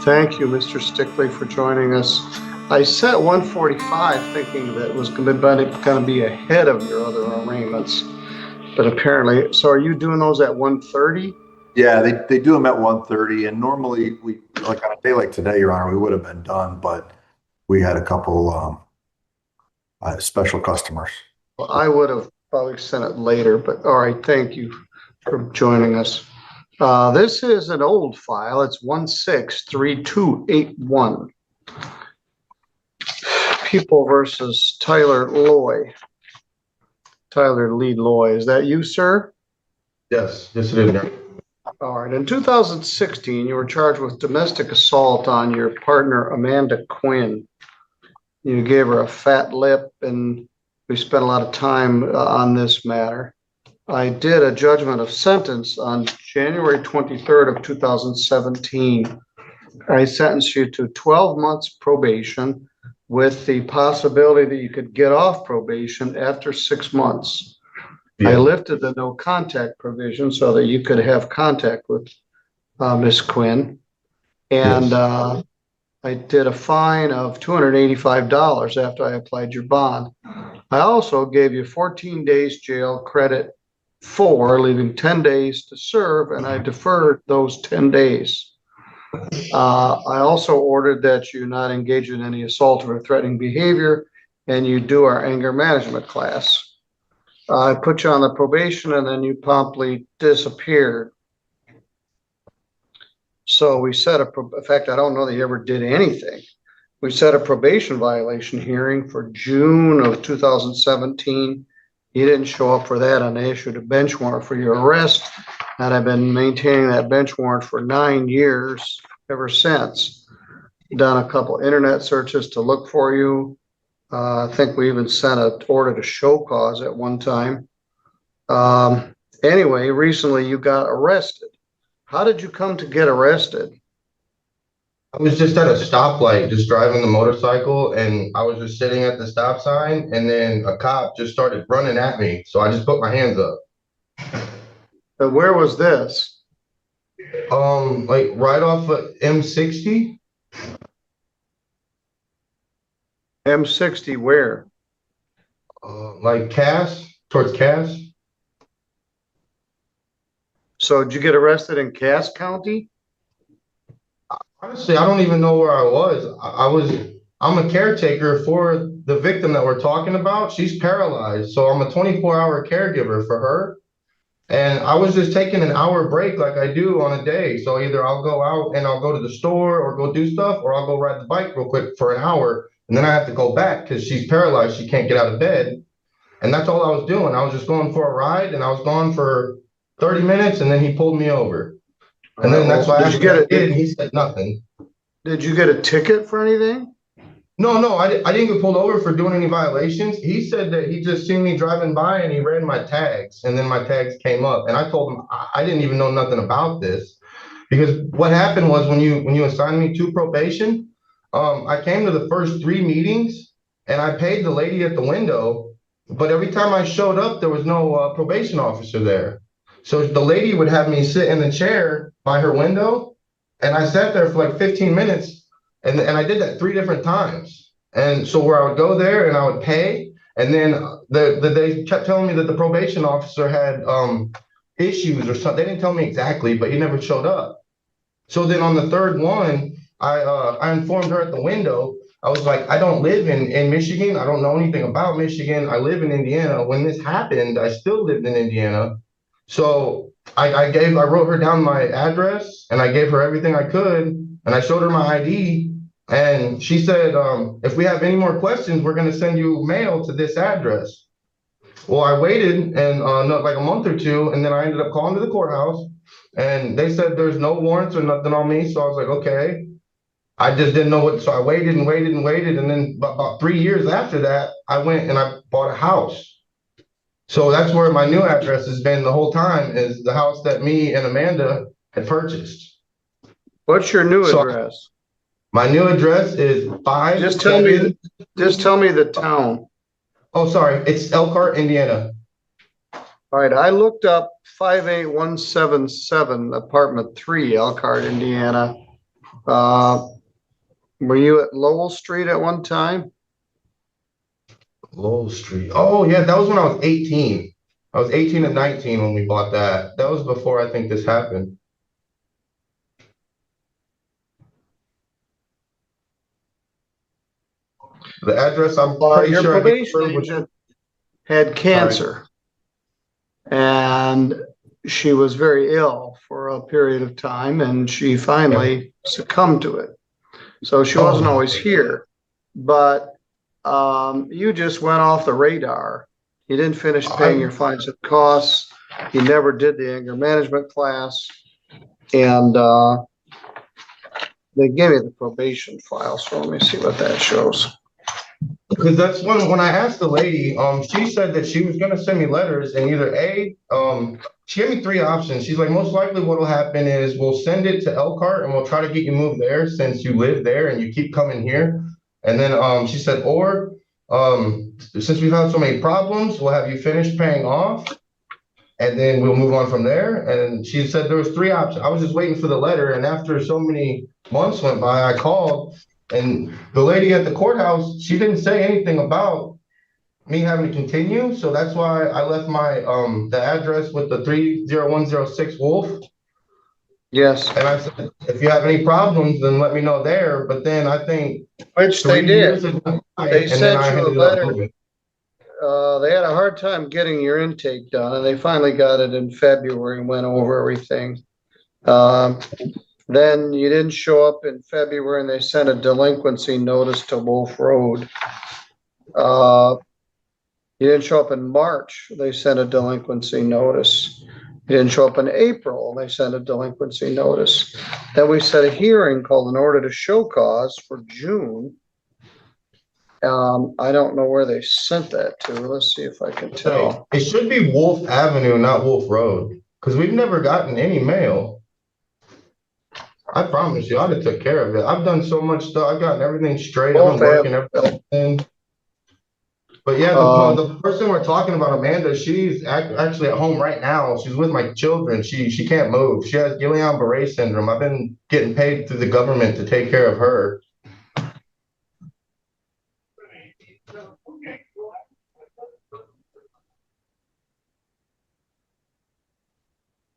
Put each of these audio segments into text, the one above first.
Thank you, Mr. Stickley, for joining us. I set 145 thinking that it was going to be ahead of your other arraignments, but apparently, so are you doing those at 1:30? Yeah, they do them at 1:30, and normally we, like on a day like today, Your Honor, we would have been done, but we had a couple special customers. Well, I would have probably sent it later, but all right, thank you for joining us. This is an old file. It's 163281. People versus Tyler Lee Loy. Is that you, sir? Yes, it is. All right. In 2016, you were charged with domestic assault on your partner, Amanda Quinn. You gave her a fat lip, and we spent a lot of time on this matter. I did a judgment of sentence on January 23rd of 2017. I sentenced you to 12 months probation with the possibility that you could get off probation after 6 months. Yeah. I lifted the no contact provision so that you could have contact with Ms. Quinn. And yes. I did a fine of $285 after I applied your bond. I also gave you 14 days jail credit for leaving 10 days to serve, and I deferred those 10 days. I also ordered that you not engage in any assault or threatening behavior, and you do our anger management class. I put you on the probation, and then you promptly disappeared. So we set in fact, I don't know that you ever did anything. We set a probation violation hearing for June of 2017. You didn't show up for that, and I issued a bench warrant for your arrest. And I've been maintaining that bench warrant for 9 years ever since. Done a couple internet searches to look for you. I think we even sent an order to show cause at one time. Anyway, recently you got arrested. How did you come to get arrested? I was just at a stoplight, just driving the motorcycle, and I was just sitting at the stop sign, and then a cop just started running at me. So I just put my hands up. And where was this? Like right off of M60. M60 where? Like Cass, towards Cass. So did you get arrested in Cass County? Honestly, I don't even know where I was. I'm a caretaker for the victim that we're talking about. She's paralyzed, so I'm a 24-hour caregiver for her. And I was just taking an hour break like I do on a day. So either I'll go out and I'll go to the store or go do stuff, or I'll go ride the bike real quick for an hour. And then I have to go back because she's paralyzed. She can't get out of bed. And that's all I was doing. I was just going for a ride, and I was gone for 30 minutes, and then he pulled me over. And then that's why I did, and he said nothing. Did you get a ticket for anything? No, I didn't get pulled over for doing any violations. He said that he just seen me driving by and he ran my tags, and then my tags came up. And I told him I didn't even know nothing about this, because what happened was when you assigned me to probation, I came to the first 3 meetings and I paid the lady at the window, but every time I showed up, there was no probation officer there. So the lady would have me sit in the chair by her window, and I sat there for like 15 minutes, and I did that 3 different times. And so where I would go there and I would pay, and then they kept telling me that the probation officer had issues or something. They didn't tell me exactly, but he never showed up. So then on the 3rd one, I informed her at the window. I was like, I don't live in Michigan. I don't know anything about Michigan. I live in Indiana. When this happened, I still lived in Indiana. So I wrote her down my address, and I gave her everything I could, and I showed her my ID, and she said, if we have any more questions, we're going to send you mail to this address. Well, I waited and like a month or 2, and then I ended up calling to the courthouse, and they said there's no warrants or nothing on me. So I was like, okay. I just didn't know what, so I waited and waited and waited, and then about 3 years after that, I went and I bought a house. So that's where my new address has been the whole time, is the house that me and Amanda had purchased. What's your new address? My new address is 5. Just tell me the town. Oh, sorry. It's Elkhart, Indiana. All right. I looked up 58177 apartment 3, Elkhart, Indiana. Were you at Lowell Street at one time? Lowell Street. Oh yeah, that was when I was 18. I was 18 and 19 when we bought that. That was before I think this happened. The address I'm pretty Your sure I gave probation her was agent had cancer, and she was very ill for a period of time, and she finally succumbed to it. So she wasn't always here, but you just went off the radar. You didn't finish paying your fines and costs. You never did the anger management class, and they gave me the probation file. So let me see what that shows. because that's when I asked the lady, she said that she was gonna send me letters and either she gave me three options. She's like, most likely what'll happen is we'll send it to Elkhart and we'll try to get you moved there since you live there and you keep coming here. And then she said, or since we've had so many problems, we'll have you finish paying off and then we'll move on from there. And she said there was three options. I was just waiting for the letter, and after so many months went by, I called, and the lady at the courthouse, she didn't say anything about me having to continue. So that's why I left my the address with the 30106 Wolf. Yes, And I said, if you have any problems, then let me know there. But then I think which they 3 did. years ago, They and then sent I you a ended up letter. moving. They had a hard time getting your intake done, and they finally got it in February and went over everything. Then you didn't show up in February, and they sent a delinquency notice to Wolf Road. You didn't show up in March, they sent a delinquency notice. You didn't show up in April, they sent a delinquency notice. Then we set a hearing called an order to show cause for June. I don't know where they sent that to. Let's see if I can tell. It should be Wolf Avenue, not Wolf Road, because we've never gotten any mail. I promise you, I'd have took care of it. I've done so much stuff. I've gotten everything straight. I've been working everything. But yeah, the person we're talking about, Amanda, she's actually at home right now. She's with my children. She can't move. She has Guillain-Barré syndrome. I've been getting paid through the government to take care of her.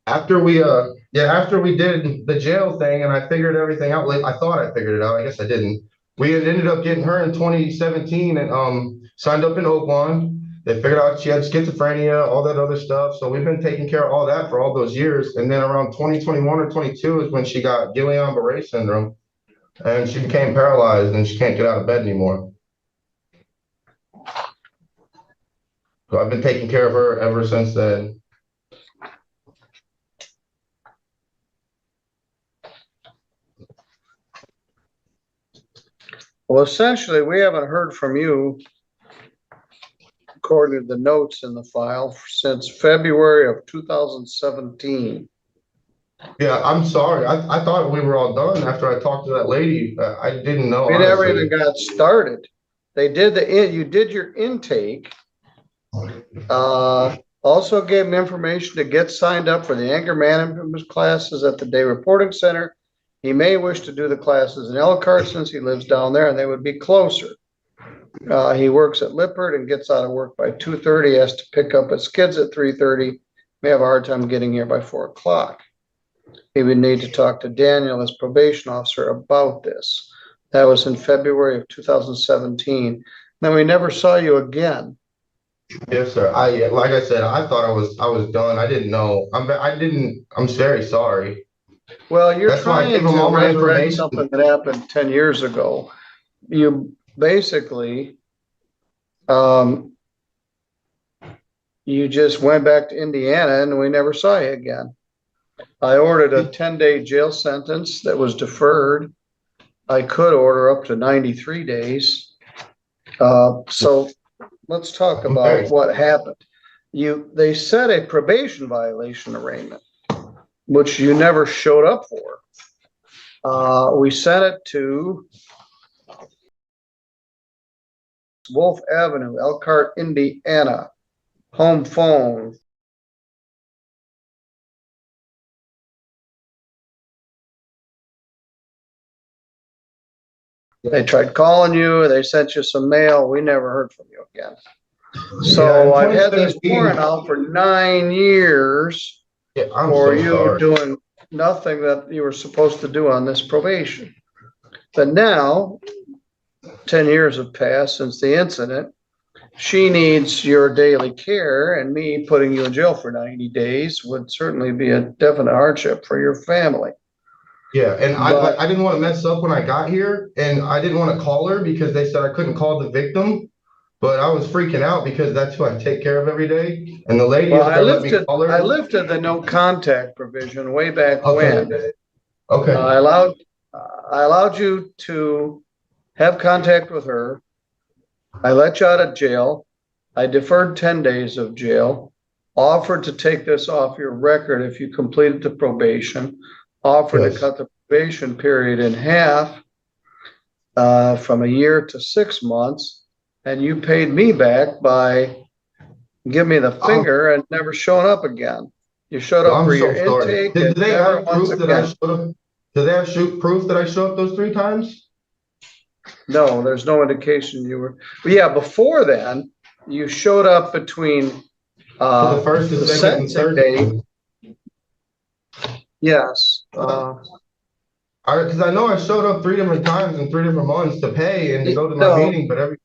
After we did the jail thing and I figured everything out, like I thought I figured it out. I guess I didn't. We had ended up getting her in 2017 and signed up in Oakland. They figured out she had schizophrenia, all that other stuff. So we've been taking care of all that for all those years. And then around 2021 or 22 is when she got Guillain-Barré syndrome and she became paralyzed and she can't get out of bed anymore. So I've been taking care of her ever since then. Well, essentially, we haven't heard from you, according to the notes in the file, since February of 2017. Yeah, I'm sorry. I thought we were all done after I talked to that lady. I didn't know. We never honestly. even got started. They did you did your intake. Also gave him information to get signed up for the anger management classes at the day reporting center. He may wish to do the classes in Elkhart since he lives down there and they would be closer. He works at Lippert and gets out of work by 2:30, has to pick up his kids at 3:30, may have a hard time getting here by 4 o'clock. He would need to talk to Daniel, his probation officer, about this. That was in February of 2017. Then we never saw you again. Yes, sir. Like I said, I thought I was done. I didn't know. I'm very sorry. Well, you're That's why I trying gave them to all my resurrect information. something that happened 10 years ago. You basically, you just went back to Indiana and we never saw you again. I ordered a 10-day jail sentence that was deferred. I could order up to 93 days. So let's talk about what happened. They set a probation violation arraignment, which you never showed up for. We sent it to Wolf Avenue, Elkhart, Indiana, home phone They tried calling you, they sent you some mail, we never heard from you again. So Yeah, in I've had this 2017 warrant out for 9 years Yeah, I'm for so you sorry. doing nothing that you were supposed to do on this probation. But now, 10 years have passed since the incident. She needs your daily care, and me putting you in jail for 90 days would certainly be a definite hardship for your family. Yeah, and But I didn't want to mess up when I got here, and I didn't want to call her because they said I couldn't call the victim. But I was freaking out because that's who I take care of every day. And the lady well, up there let me call I her. lifted the no contact provision way back Okay. when. Okay. I allowed you to have contact with her. I let you out of jail. I deferred 10 days of jail, offered to take this off your record if you completed the probation, offered to Yes. cut the probation period in half from a year to 6 months, and you paid me back by giving me the finger and never showing up again. You showed up I'm for so your sorry. intake Did and they never have once proof that I again. showed up? Did they have proof that I showed up those 3 times? No, there's no indication you were. But yeah, before then, you showed up between For the first, the the second, and sentencing third day. time. Yes. Because I know I showed up 3 different times in 3 different months to pay and to go to my No, meeting, but every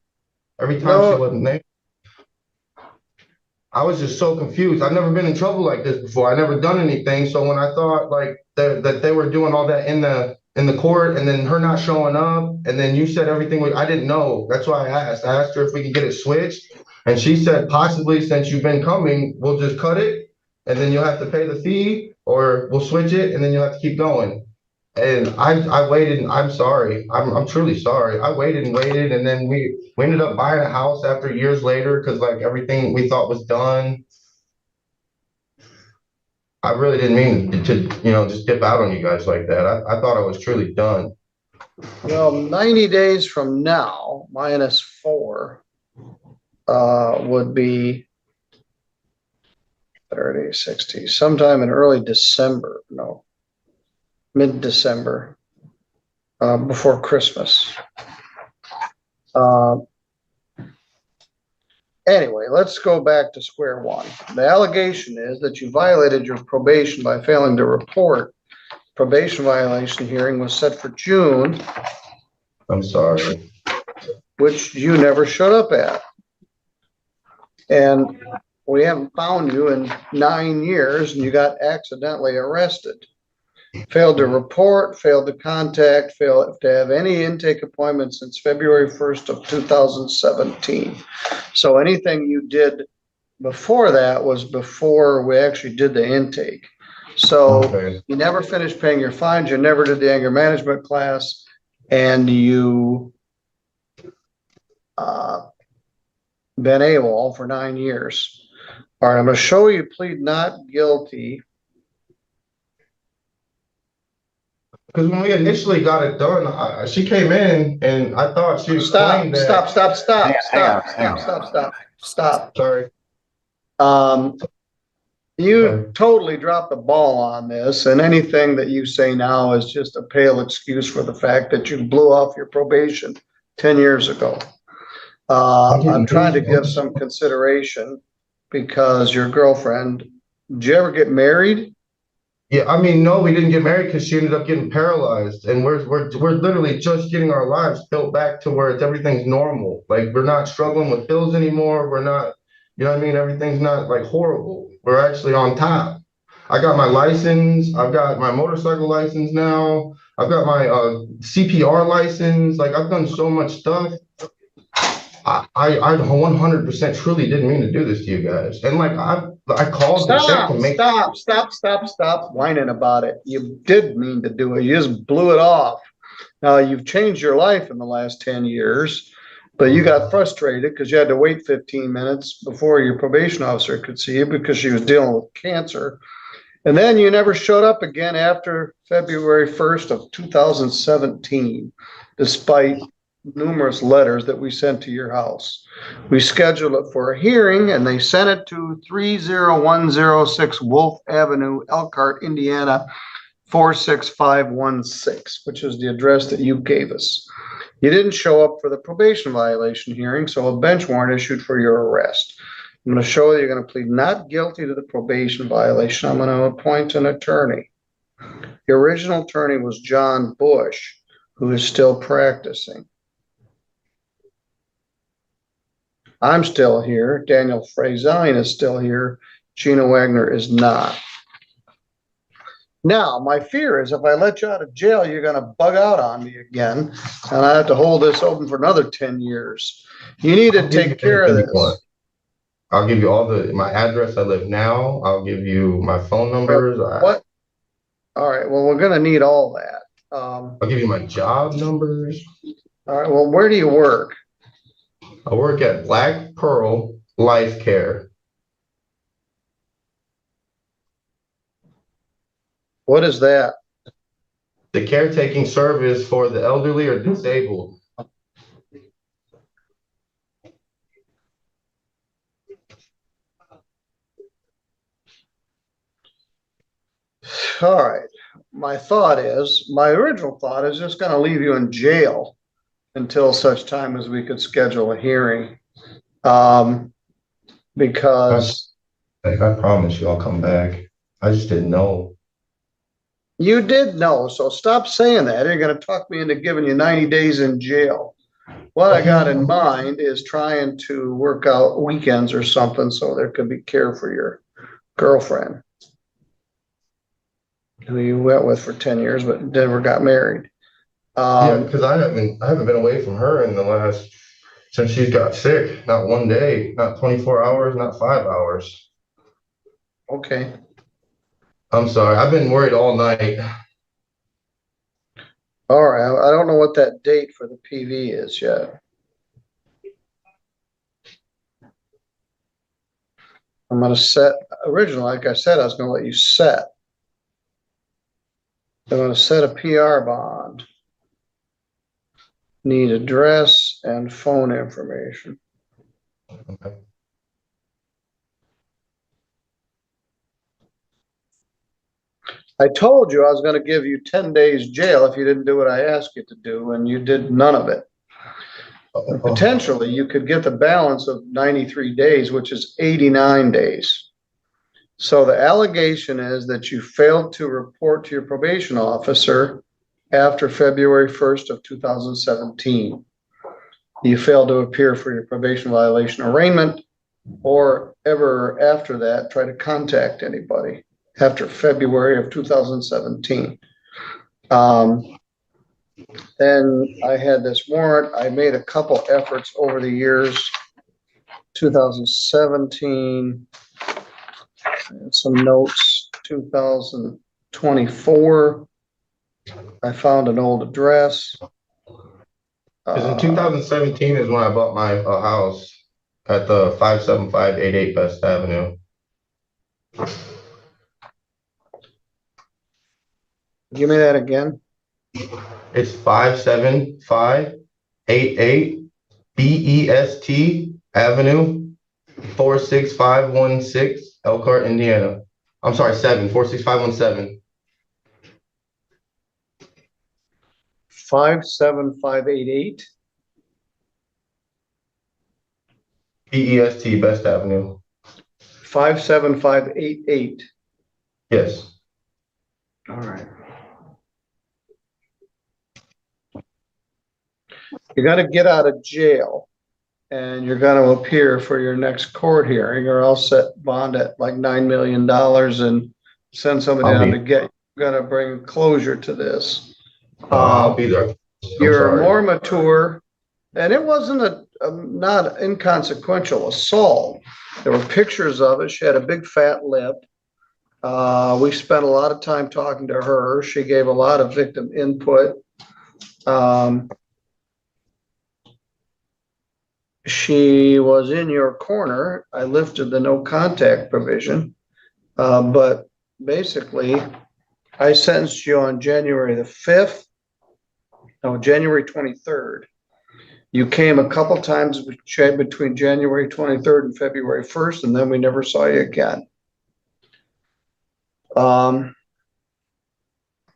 time she no, wasn't there. I was just so confused. I've never been in trouble like this before. I never done anything. So when I thought like that they were doing all that in the court, and then her not showing up, and then you said everything, I didn't know. That's why I asked. I asked her if we could get it switched, and she said possibly since you've been coming, we'll just cut it, and then you'll have to pay the fee, or we'll switch it, and then you'll have to keep going. And I waited, and I'm sorry. I'm truly sorry. I waited and waited, and then we ended up buying a house after years later because like everything we thought was done. I really didn't mean to just dip out on you guys like that. I thought I was truly done. well, 90 days from now, minus 4, would be 30, 60, sometime in early December, no, mid-December, before Christmas. Anyway, let's go back to square one. The allegation is that you violated your probation by failing to report. Probation violation hearing was set for June, I'm sorry. which you never showed up at. And we haven't found you in 9 years, and you got accidentally arrested. Failed to report, failed to contact, failed to have any intake appointments since February 1st of 2017. So anything you did before that was before we actually did the intake. So Okay. you never finished paying your fines, you never did the anger management class, and you been AWOL for 9 years. All right, I'm going to show you plead not guilty. Because when we initially got it done, she came in and I thought she explained that. Stop. Sorry. You totally dropped the ball on this, and anything that you say now is just a pale excuse for the fact that you blew off your probation 10 years ago. I'm trying to give some consideration because your girlfriend, did you ever get married? Yeah, I mean, no, we didn't get married because she ended up getting paralyzed, and we're literally just getting our lives built back to where everything's normal. Like we're not struggling with bills anymore. We're not, you know what I mean? Everything's not like horrible. We're actually on top. I got my license. I've got my motorcycle license now. I've got my CPR license. Like I've done so much stuff. I 100% truly didn't mean to do this to you guys. And like I called to check to make Stop whining about it. You did mean to do it. You just blew it off. Now you've changed your life in the last 10 years, but you got frustrated because you had to wait 15 minutes before your probation officer could see you because she was dealing with cancer. And then you never showed up again after February 1st of 2017, despite numerous letters that we sent to your house. We scheduled it for a hearing and they sent it to 30106 Wolf Avenue, Elkhart, Indiana, 46516, which is the address that you gave us. You didn't show up for the probation violation hearing, so a bench warrant issued for your arrest. I'm going to show that you're going to plead not guilty to the probation violation. I'm going to appoint an attorney. Your original attorney was John Bush, who is still practicing. I'm still here. Daniel Frazine is still here. Gina Wagner is not. Now, my fear is if I let you out of jail, you're going to bug out on me again, and I have to hold this open for another 10 years. You need to take care of this. I'll give you all my address. I live now. I'll give you my phone numbers. What? All right. Well, we're going to need all that. I'll give you my job numbers. All right. Well, where do you work? I work at Black Pearl Life Care. What is that? The caretaking service for the elderly or disabled. All right. My original thought is just going to leave you in jail until such time as we could schedule a hearing. Because I promise you I'll come back. I just didn't know. you did know, so stop saying that. You're going to talk me into giving you 90 days in jail. What I got in mind is trying to work out weekends or something so there could be care for your girlfriend, who you went with for 10 years but never got married. Yeah, because I haven't been away from her since she got sick. Not one day, not 24 hours, not 5 hours. Okay. I'm sorry. I've been worried all night. All right. I don't know what that date for the PV is yet. I'm going to set, originally, like I said, I was going to let you set. I'm going to set a PR bond. Need address and phone information. Okay. I told you I was going to give you 10 days jail if you didn't do what I asked you to do, and you did none of it. Potentially, you could get the balance of 93 days, which is 89 days. So the allegation is that you failed to report to your probation officer after February 1st of 2017. You failed to appear for your probation violation arraignment, or ever after that try to contact anybody after February of 2017. Then I had this warrant. I made a couple efforts over the years. 2017, some notes. 2024, I found an old address. Because in 2017 is when I bought my house at the 57588 Best Avenue. Give me that again. It's 57588 BEST Avenue, 46516, Elkhart, Indiana. I'm sorry, 46517. 57588. BEST Best Avenue. 57588. Yes. All right. You got to get out of jail, and you're going to appear for your next court hearing, or I'll set bond at like $9 million and send somebody down to get you. You're going to bring closure to this. I'll be there. You're more mature, and it wasn't a not inconsequential assault. There were pictures of it. She had a big fat lip. We spent a lot of time talking to her. She gave a lot of victim input. She was in your corner. I lifted the no contact provision, but basically I sentenced you on January the 5th, no, January 23rd. You came a couple times between January 23rd and February 1st, and then we never saw you again. All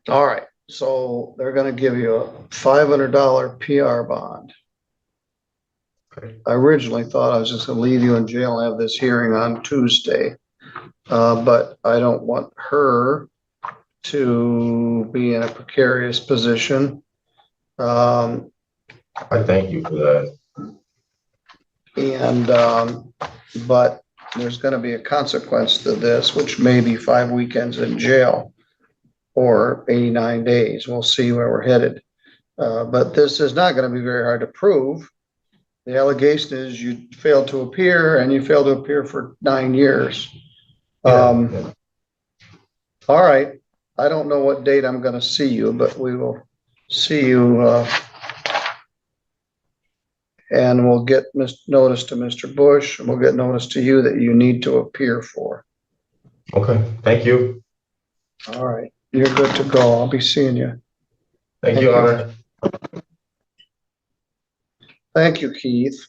right. So they're gonna give you a $500 PR bond. Okay. I originally thought I was just gonna leave you in jail and have this hearing on Tuesday. But I don't want her to be in a precarious position. I thank you for that. But there's gonna be a consequence to this, which may be 5 weekends in jail or 89 days. We'll see where we're headed. But this is not gonna be very hard to prove. The allegation is you failed to appear and you failed to appear for 9 years. Yeah. All right. I don't know what date I'm gonna see you, but we will see you, and we'll get notice to Mr. Bush, and we'll get notice to you that you need to appear for. Okay, thank you. All right, you're good to go. I'll be seeing you. Thank you, Honor. Thank you, Keith.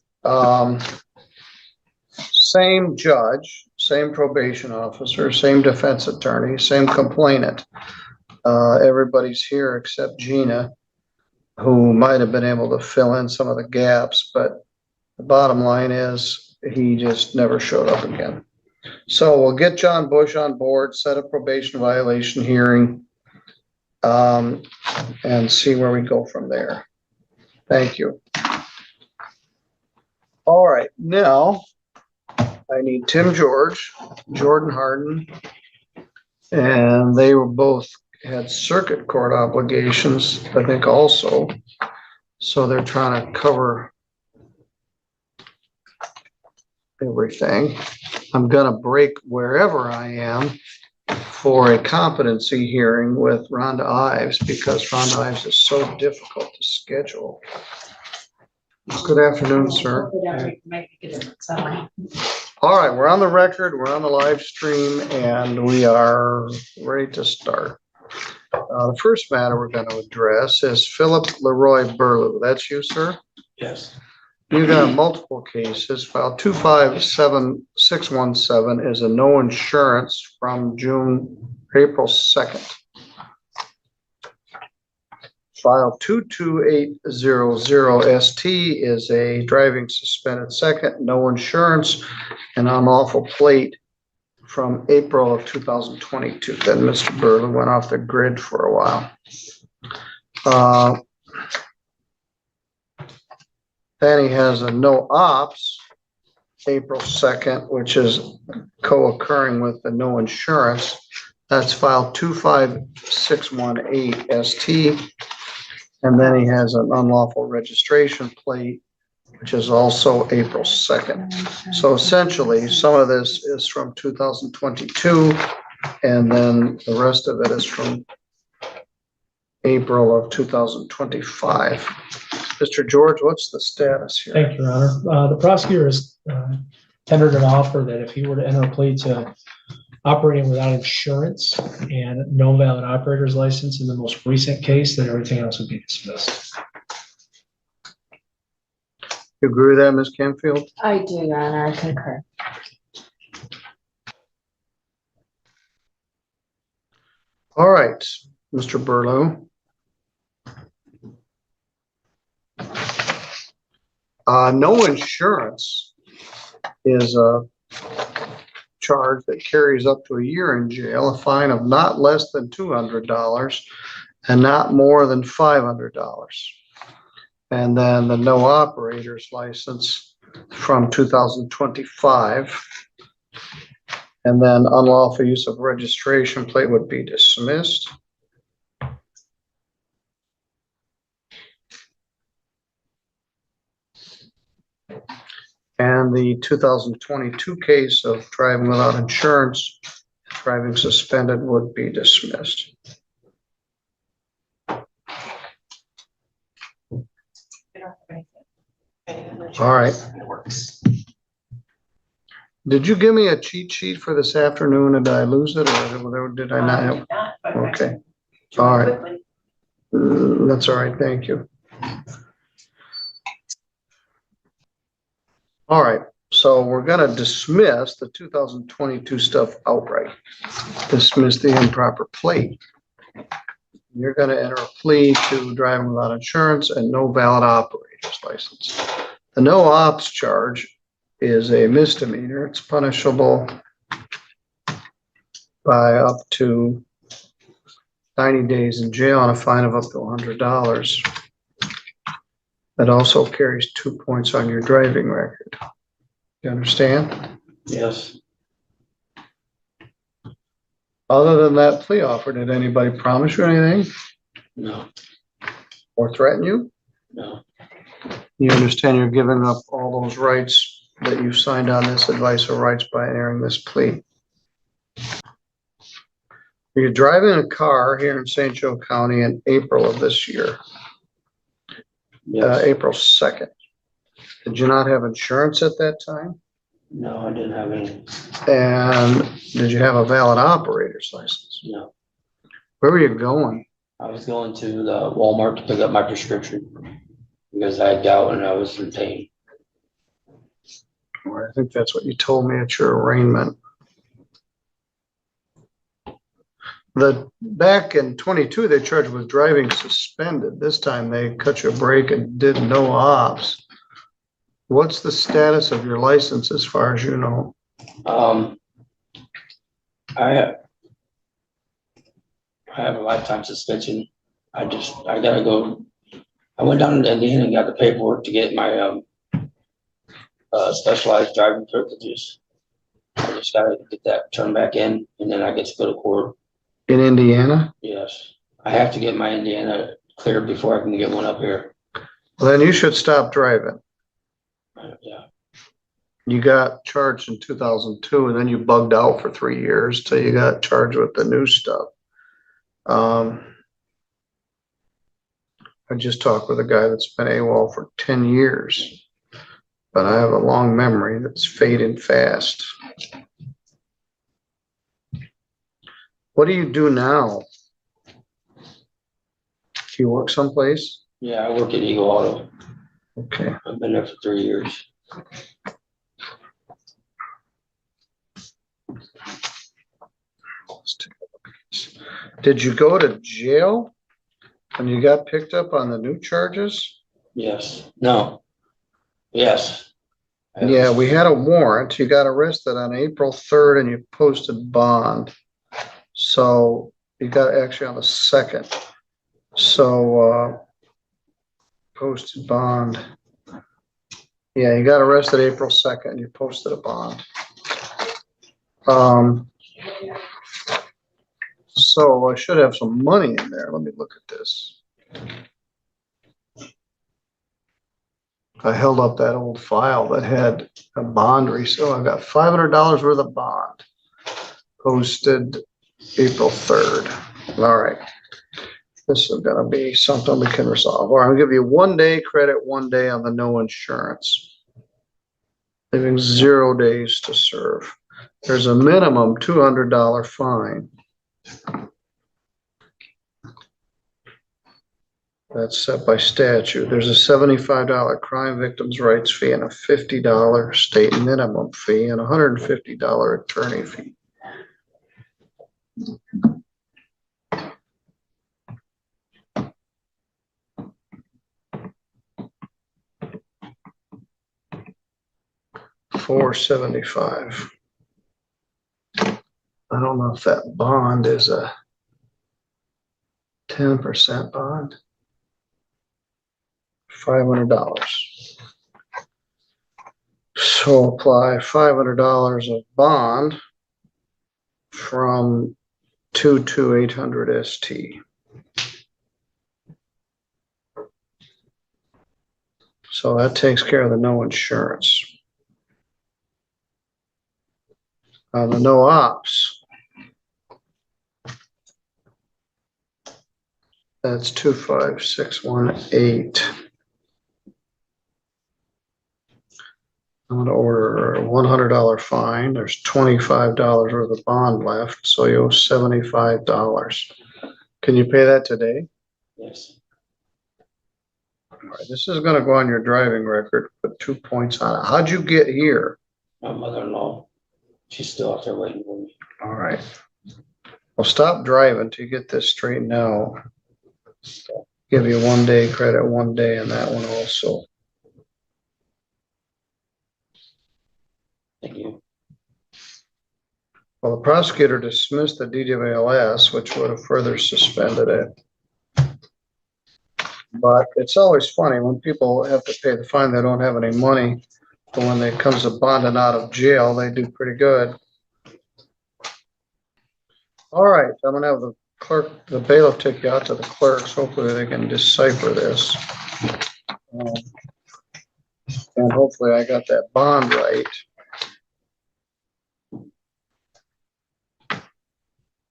Same judge, same probation officer, same defense attorney, same complainant. Everybody's here except Gina, who might have been able to fill in some of the gaps, but the bottom line is he just never showed up again. So we'll get John Bush on board, set a probation violation hearing, and see where we go from there. Thank you. All right, now I need Tim George, Jordan Harden, and they were both had circuit court obligations, I think also. So they're trying to cover everything. I'm gonna break wherever I am for a competency hearing with Rhonda Ives because Rhonda Ives is so difficult to schedule. Good afternoon, sir. All right, we're on the record, we're on the live stream, and we are ready to start. The first matter we're going to address is Philip Leroy Burlew. That's you, sir? Yes. You've got multiple cases. File 257617 is a no insurance from April 2nd. File 22800 ST is a driving suspended second, no insurance, and unlawful plate from April of 2022. Then Mr. Burlew went off the grid for a while. Then he has a no ops, April 2nd, which is co-occurring with the no insurance. That's file 25618 ST. And then he has an unlawful registration plate, which is also April 2nd. So essentially, some of this is from 2022, and then the rest of it is from April of 2025. Mr. George, what's the status here? Thank you, Your Honor. The prosecutor has tendered an offer that if he were to enter a plea to operating without insurance and no valid operator's license in the most recent case, then everything else would be dismissed. You agree with that, Ms. Canfield? I do, Your Honor. I concur. All right, Mr. Burlew. No insurance is a charge that carries up to a year in jail, a fine of not less than $200 and not more than $500. And then the no operator's license from 2025. And then unlawful use of registration plate would be dismissed. And the 2022 case of driving without insurance, driving suspended would be dismissed. All right. Did you give me a cheat sheet for this afternoon and did I lose it or did I not have? Okay. All right. That's all right. Thank you. All right. So we're going to dismiss the 2022 stuff outright. Dismiss the improper plate. You're gonna enter a plea to driving without insurance and no valid operator's license. The no ops charge is a misdemeanor. It's punishable by up to 90 days in jail and a fine of up to $100. That also carries 2 points on your driving record. You understand? Yes. Other than that plea offer, did anybody promise you anything No. or threaten you? No. You understand you're giving up all those rights that you signed on this advice of rights by entering this plea. You're driving a car here in St. Joe County in April of this year, Yes. April 2nd. Did you not have insurance at that time? No, I didn't have any. And did you have a valid operator's license? No. Where were you going? I was going to the Walmart to pick up my prescription because I had gout and I was in pain. Well, I think that's what you told me at your arraignment. Back in 22, they charged with driving suspended. This time they cut you a break and did no ops. What's the status of your license as far as you know? I have a lifetime suspension. I gotta go. I went down to Indiana and got the paperwork to get my specialized driving privileges. I just gotta get that turned back in, and then I get to go to court. In Indiana? Yes, I have to get my Indiana cleared before I can get one up here. Well, then you should stop driving. Yeah. You got charged in 2002 and then you bugged out for 3 years till you got charged with the new stuff. I just talked with a guy that's been AWOL for 10 years, but I have a long memory that's fading fast. What do you do now? Do you work someplace? Yeah, I work at Eagle Auto. Okay. I've been there for 3 years. Let's take a look at this. Did you go to jail when you got picked up on the new charges? Yes. No. Yes. Yeah, we had a warrant. You got arrested on April 3rd and you posted bond. So you got actually on the 2nd. So posted bond. Yeah, you got arrested April 2nd and you posted a bond. So I should have some money in there. Let me look at this. I held up that old file that had a bond resale. I got $500 worth of bond posted April 3rd. All right. This is gonna be something we can resolve. All right, I'll give you 1 day credit, 1 day on the no insurance. Leaving 0 days to serve. There's a minimum $200 fine. That's set by statute. There's a $75 crime victims' rights fee and a $50 state minimum fee and a $150 attorney fee. $475. I don't know if that bond is a 10% bond. $500. So apply $500 of bond from 22800 ST. So that takes care of the no insurance. On the no ops, that's 25618. I'm gonna order a $100 fine. There's $25 worth of bond left, so you owe $75. Can you pay that today? Yes. All right, this is gonna go on your driving record, put 2 points on it. How'd you get here? My mother-in-law, she's still out there waiting for me. All right. Well, stop driving till you get this straightened out. So give you 1 day credit, 1 day in that one also. Thank you. Well, the prosecutor dismissed the DWLS, which would have further suspended it. But it's always funny when people have to pay the fine, they don't have any money. But when it comes to bonding out of jail, they do pretty good. All right, I'm gonna have the clerk, the bailiff take you out to the clerks. Hopefully they can decipher this. And hopefully I got that bond right.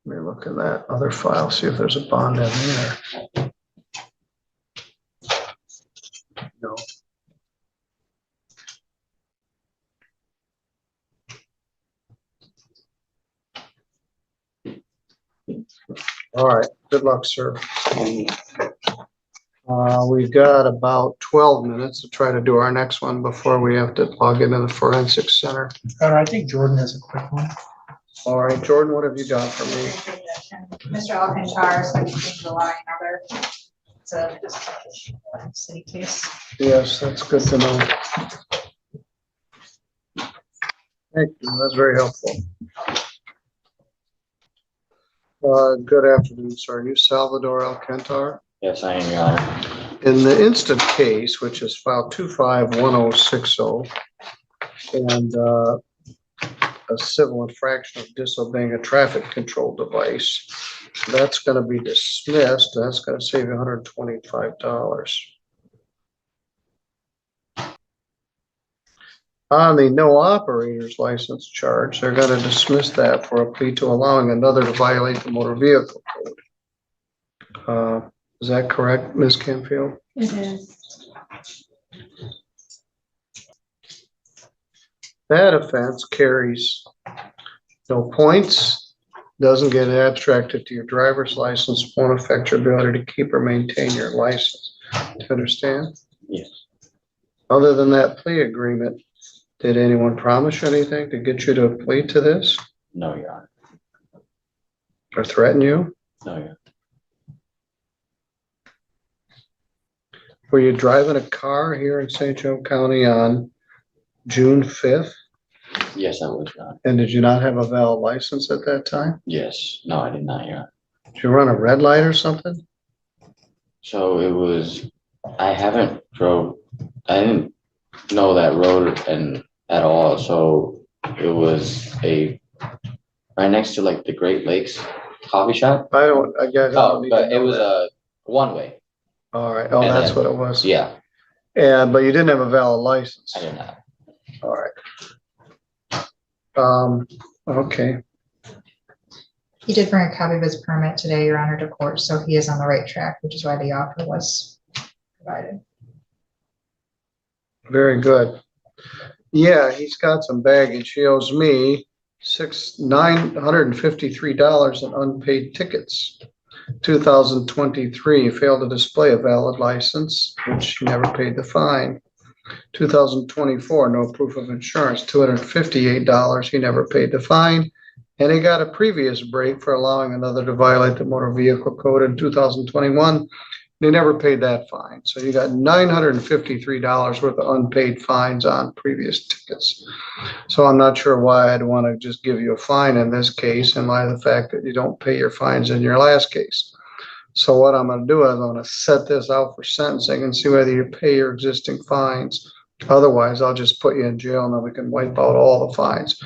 Let me look in that other file, see if there's a bond in there. No. All right, good luck, sir. We've got about 12 minutes to try to do our next one before we have to log into the forensics center. I think Jordan has a quick one. All right, Jordan, what have you got for me? Mr. Alcantara, so you think allowing another, it's a city case. Yes, that's good to know. Thank you, that's very helpful. Good afternoon, sir. Are you Salvador Alcantara? Yes, I am, Your Honor. In the instant case, which is file 251060, and a civil infraction of disobeying a traffic control device, that's going to be dismissed. That's going to save you $125. On the no operator's license charge, they're going to dismiss that for a plea to allowing another to violate the motor vehicle code. Is that correct, Ms. Canfield? It is. That offense carries no points, doesn't get abstracted to your driver's license, won't affect your ability to keep or maintain your license. Do you understand? Yes. Other than that plea agreement, did anyone promise anything to get you to plead to this No, Your Honor. or threaten you? No, Your Honor. Were you driving a car here in St. Joe County on June 5th? Yes, I was, Your Honor. And did you not have a valid license at that time? Yes. No, I did not, Your Honor. Did you run a red light or something? So it was, I didn't know that road at all. So it was right next to like the Great Lakes coffee shop. I guess. Oh, but it was a one way. All right. Oh, And that's then- what it was. Yeah, But you didn't have a valid license. I did not. All right. Okay. He did bring a copy of his permit today, Your Honor, to court, so he is on the right track, which is why the offer was provided. Very good. Yeah, he's got some baggage. He owes me $953 in unpaid tickets. 2023, failed to display a valid license, which he never paid the fine. 2024, no proof of insurance, $258, he never paid the fine. And he got a previous break for allowing another to violate the motor vehicle code in 2021. He never paid that fine. So you got $953 worth of unpaid fines on previous tickets. So I'm not sure why I'd want to just give you a fine in this case in light of the fact that you don't pay your fines in your last case. So what I'm going to do is I'm going to set this out for sentencing and see whether you pay your existing fines. Otherwise, I'll just put you in jail and then we can wipe out all the fines.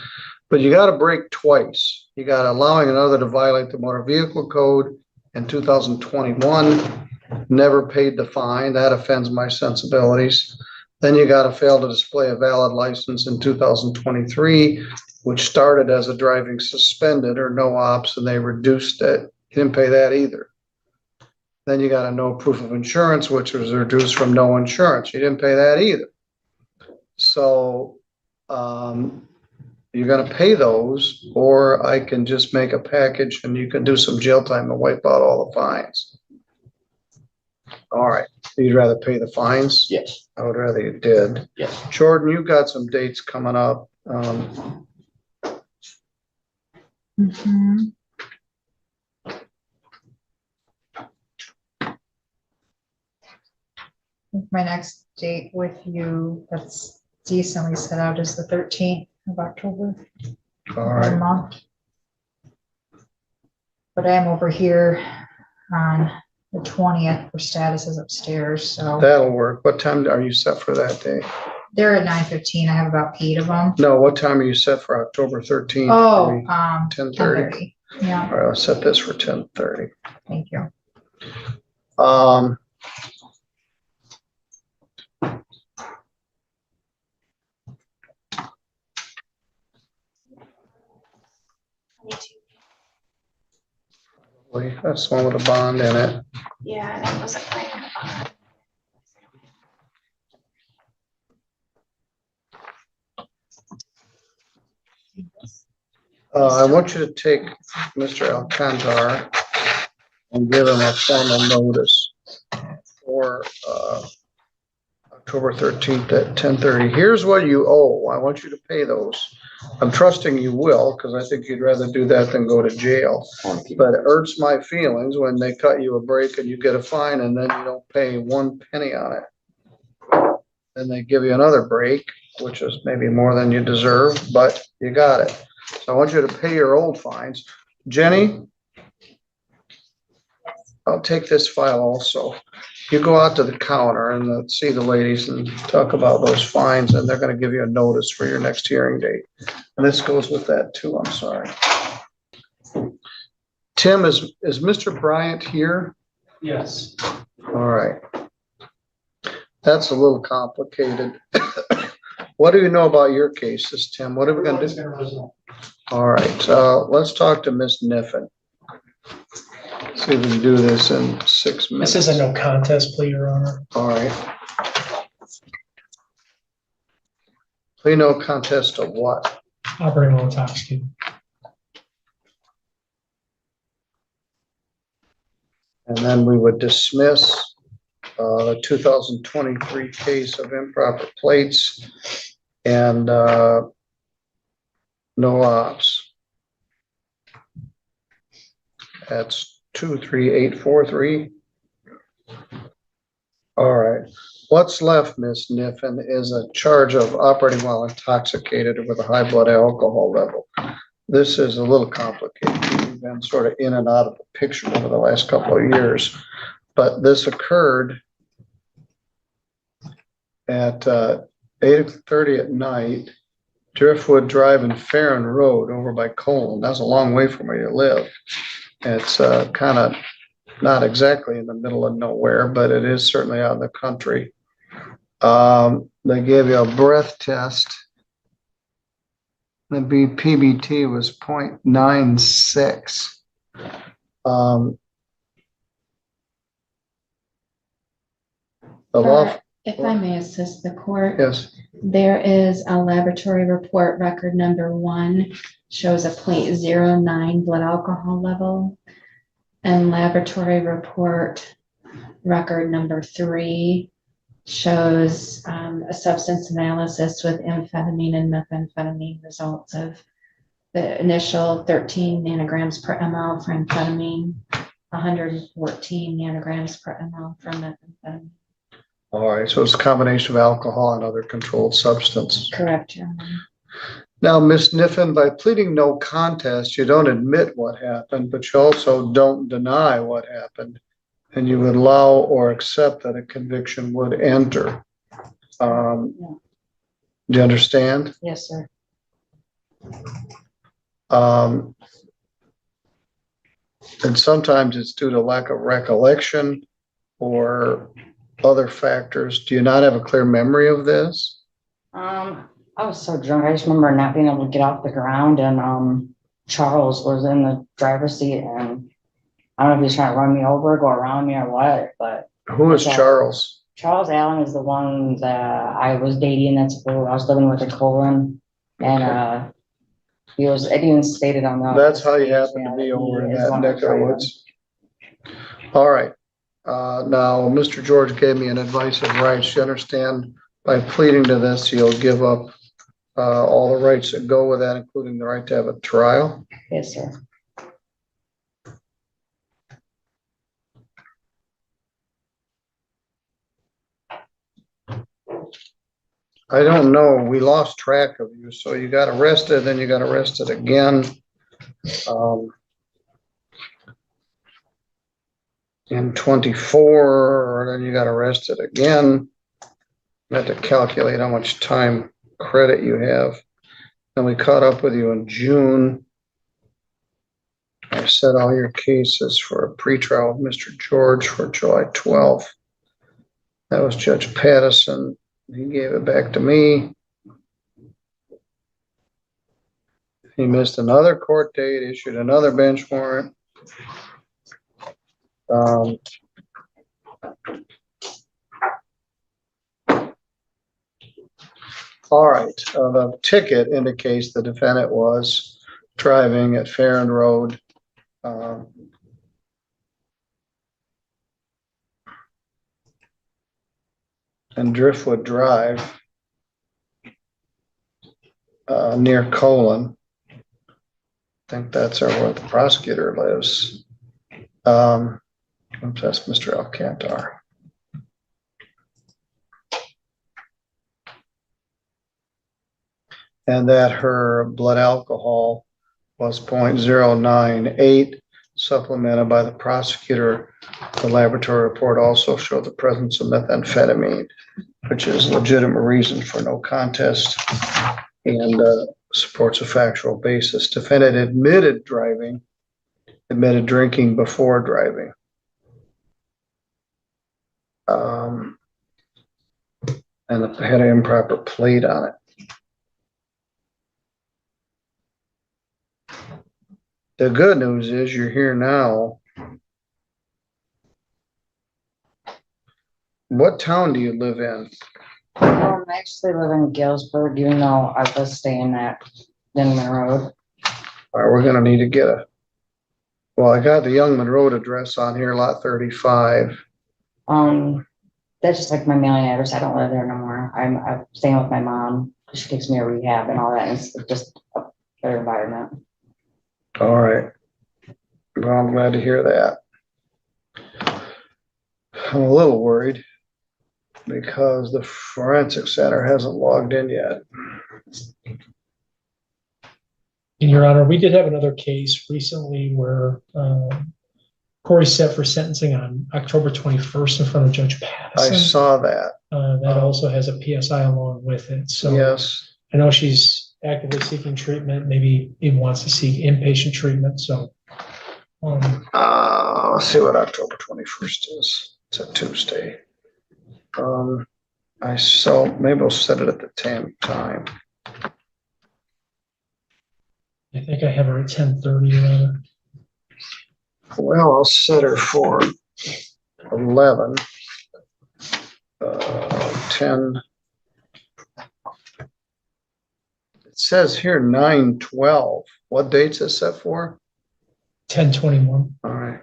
But you got to break twice. You got allowing another to violate the motor vehicle code in 2021. Never paid the fine. That offends my sensibilities. Then you got to fail to display a valid license in 2023, which started as a driving suspended or no ops, and they reduced it. You didn't pay that either. Then you got a no proof of insurance, which was reduced from no insurance. You didn't pay that either. So you're going to pay those, or I can just make a package and you can do some jail time and wipe out all the fines. All right. You'd rather pay the fines? Yes, I would rather you did. yes. Jordan, you've got some dates coming up. my next date with you that's decently set out is the 13th of October. All of right. the month. But I am over here on the 20th for statuses upstairs, so That'll work. What time are you set for that day? they're at 9:15. I have about 8 of them. No, what time are you set for October 13th? Oh, 10:30. 10:30. Yeah, All right, I'll set this for 10:30. thank you. Um, that's the one with a bond in it. Yeah, and I wasn't planning on. I want you to take Mr. Alcantar and give him a formal notice for, October 13th at 10:30. Here's what you owe. I want you to pay those. I'm trusting you will, because I think you'd rather do that than go to jail. But it hurts my feelings when they cut you a break and you get a fine and then you don't pay 1 penny on it. Then they give you another break, which is maybe more than you deserve, but you got it. So I want you to pay your old fines. Jenny? I'll take this file also. You go out to the counter and see the ladies and talk about those fines, and they're gonna give you a notice for your next hearing date. And this goes with that too, I'm sorry. Tim, is Mr. Bryant here? Yes. All right. That's a little complicated. What do you know about your cases, Tim? What are we gonna do? All right, let's talk to Miss Niffen. See if we can do this in 6 minutes. This is a no contest plea, Your Honor. All right. Plea no contest of what? Operating while intoxicated. And then we would dismiss the 2023 case of improper plates and no ops. That's 23843. All right. What's left, Miss Niffen, is a charge of operating while intoxicated with a high blood alcohol level. This is a little complicated. We've been sort of in and out of the picture over the last couple of years, but this occurred at 8:30 at night, Driftwood Drive and Farron Road over by Colon. That's a long way from where you live. It's kind of not exactly in the middle of nowhere, but it is certainly out in the country. They gave you a breath test. The PBT was 0.96. The law, If I may assist the court, yes, there is a laboratory report record number 1 shows a 0.09 blood alcohol level. And laboratory report record number 3 shows a substance analysis with amphetamine and methamphetamine results of the initial 13 nanograms per ml for amphetamine, 114 nanograms per ml for methamphetamine. all right, so it's a combination of alcohol and other controlled substance. Correct, Your Honor. Now, Ms. Niffen, by pleading no contest, you don't admit what happened, but you also don't deny what happened. And you would allow or accept that a conviction would enter. Do you understand? Yes, sir. And sometimes it's due to lack of recollection or other factors. Do you not have a clear memory of this? I was so drunk. I just remember not being able to get off the ground, and Charles was in the driver's seat, and I don't know if he's trying to run me over, go around me, or what. But Who is Charles? Charles Allen is the one that I was dating. That's who I was living with in Colon, and he was. It even stated on the. That's how you happen to be over in that neck of the woods. All right. Now, Mr. George gave me an advice of rights. You understand? By pleading to this, you'll give up all the rights that go with that, including the right to have a trial. Yes, sir. I don't know, we lost track of you, so you got arrested, then you got arrested again. In 24, then you got arrested again. I had to calculate how much time credit you have. Then we caught up with you in June. I set all your cases for a pretrial with Mr. George for July 12th. That was Judge Pattison. He gave it back to me. He missed another court date, issued another bench warrant. All right, the ticket indicates the defendant was driving at Farron Road. And Driftwood Drive near Colon. I think that's where the prosecutor lives. Oops, that's Mr. Alcantar. And that her blood alcohol was 0.098, supplemented by the prosecutor. The laboratory report also showed the presence of methamphetamine, which is a legitimate reason for no contest and supports a factual basis. Defendant admitted drinking before driving. And it had an improper plate on it. The good news is you're here now. What town do you live in? I actually live in Galesburg, even though I was staying at Denman Road. All right, we're gonna need to get well, I got the Youngman Road address on here, lot 35. That's just like my mailing address. I don't live there no more. I'm staying with my mom. She takes me to rehab and all that. And it's just a better environment. All right. Well, I'm glad to hear that. I'm a little worried because the forensic center hasn't logged in yet. In your honor, we did have another case recently where Corey set for sentencing on October 21st in front of Judge Pattison. I saw that. That also has a PSI along with it. So Yes. I know she's actively seeking treatment, maybe even wants to seek inpatient treatment. So Let's see what October 21st is. It's a Tuesday. Maybe we'll set it at the 10 time. I think I have her at 10:30, your honor. Well, I'll set her for 11. 10. It says here 9/12. What date's it set for? 10:21. All right.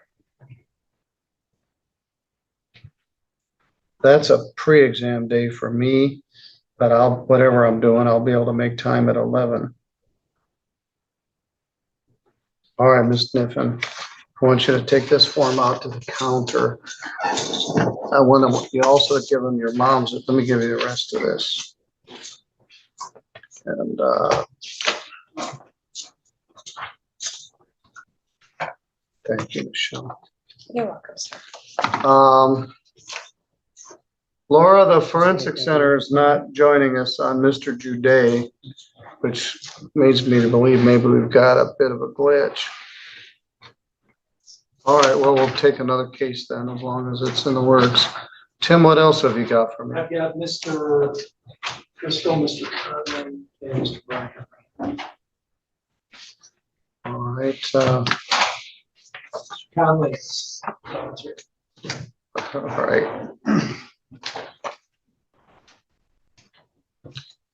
That's a pre-exam day for me, but whatever I'm doing, I'll be able to make time at 11. All right, Ms. Sniffen, I want you to take this form out to the counter. I want you also to give them your mom's. Let me give you the rest of this. And thank you, Michelle. You're welcome, sir. Laura, the forensic center is not joining us on Mr. Juday, which leads me to believe maybe we've got a bit of a glitch. All right, well, we'll take another case then, as long as it's in the works. Tim, what else have you got for me? I've got Mr. Crystal, Mr. Cartman, and Mr. Bryant. All right, Conley. all right.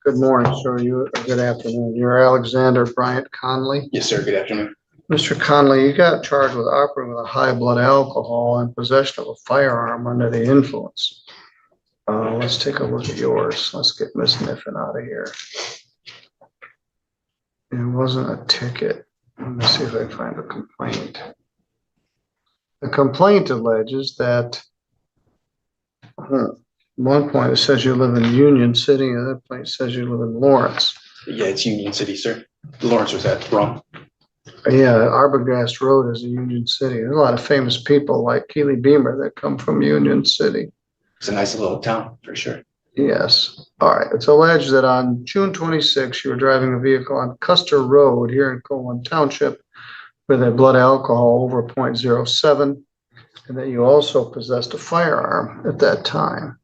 Good morning, sir. Good afternoon. You're Alexander Bryant Conley. Yes, sir. Good afternoon. Mr. Conley, you got charged with operating with a high blood alcohol and possession of a firearm under the influence. Let's take a look at yours. Let's get Ms. Sniffen out of here. It wasn't a ticket. Let me see if I can find a complaint. The complaint alleges that one point it says you live in Union City, and another point it says you live in Lawrence. Yeah, it's Union City, sir. Lawrence was that wrong. Yeah, Arbogast Road is in Union City. There's a lot of famous people like Keely Beamer that come from Union City. It's a nice little town for sure. Yes. All right. It's alleged that on June 26, you were driving a vehicle on Custer Road here in Colwyn Township with a blood alcohol over 0.07, and that you also possessed a firearm at that time.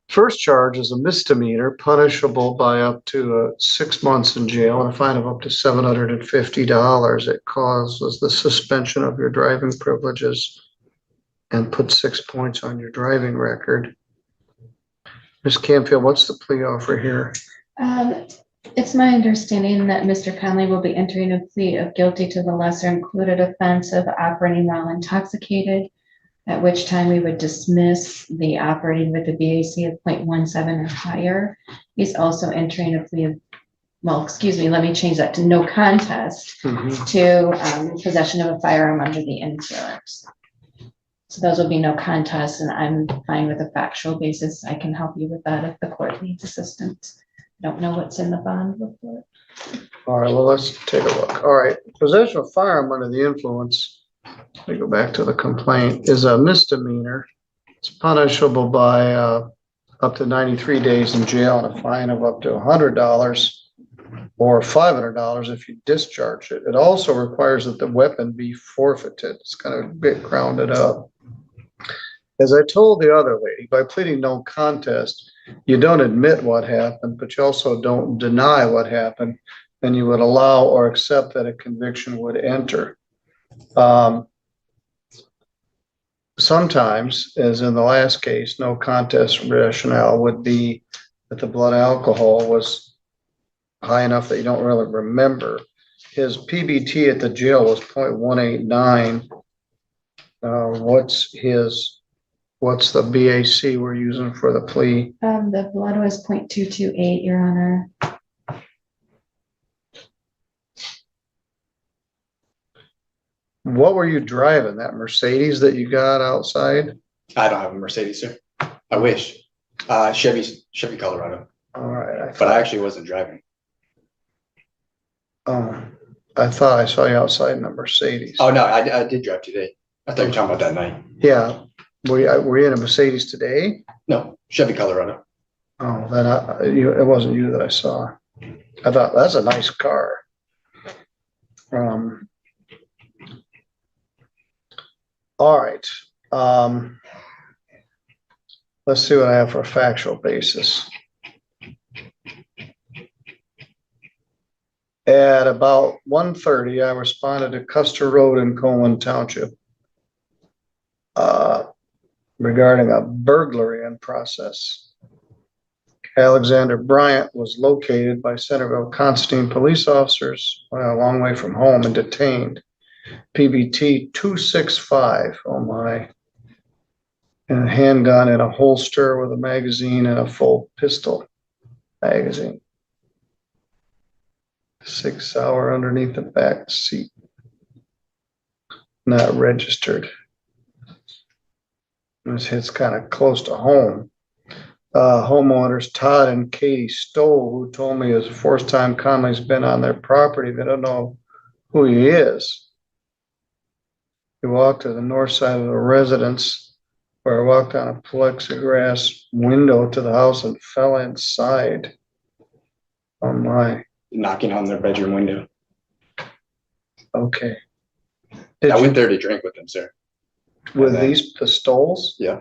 First charge is a misdemeanor punishable by up to 6 months in jail and a fine of up to $750. It causes the suspension of your driving privileges and puts 6 points on your driving record. Ms. Canfield, what's the plea offer here? It's my understanding that Mr. Conley will be entering a plea of guilty to the lesser included offense of operating while intoxicated, at which time we would dismiss the operating with a BAC of 0.17 or higher. He's also entering a plea of, well, excuse me, let me change that to no contest to possession of a firearm under the influence. So those will be no contest, and I'm fine with a factual basis. I can help you with that if the court needs assistance. I don't know what's in the bond report. All right, well, let's take a look. All right, possession of firearm under the influence, let me go back to the complaint, is a misdemeanor. It's punishable by up to 93 days in jail and a fine of up to $100 or $500 if you discharge it. It also requires that the weapon be forfeited. It's kind of a bit grounded up. As I told the other lady, by pleading no contest, you don't admit what happened, but you also don't deny what happened, and you would allow or accept that a conviction would enter. Sometimes, as in the last case, no contest rationale would be that the blood alcohol was high enough that you don't really remember. His PBT at the jail was 0.189. What's the BAC we're using for the plea? The blood was 0.228, Your Honor. What were you driving? That Mercedes that you got outside? I don't have a Mercedes, sir. I wish. Chevy Colorado. All right. But I actually wasn't driving. I thought I saw you outside in a Mercedes. Oh, no, I did drive today. I thought you were talking about that night. Yeah. Were you in a Mercedes today? No, Chevy Colorado. Oh, then it wasn't you that I saw. I thought that's a nice car. All right. Let's see what I have for a factual basis. At about 1:30, I responded to Custer Road in Colwyn Township regarding a burglary in process. Alexander Bryant was located by Centerville Constantine police officers a long way from home and detained. PBT 265, oh my. And a handgun and a holster with a magazine and a full pistol magazine. 6 hour underneath the back seat. Not registered. This hits kind of close to home. Homeowners Todd and Katie Stowe, who told me it's the first time Conley's been on their property. They don't know who he is. He walked to the north side of the residence, where I walked on a plexiglass window to the house and fell inside. Oh my. Knocking on their bedroom window. Okay. I went there to drink with them, sir. With these pistols? Yeah.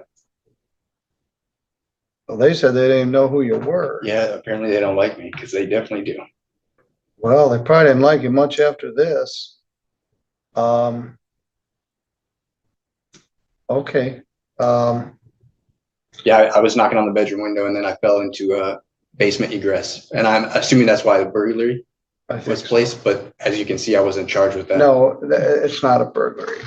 Well, they said they didn't even know who you were. Yeah, apparently they don't like me because they definitely do. Well, they probably didn't like you much after this. Okay. Yeah, I was knocking on the bedroom window and then I fell into a basement egress. And I'm assuming that's why the burglary was placed. But as you can see, I wasn't charged with that. No, it's not a burglary.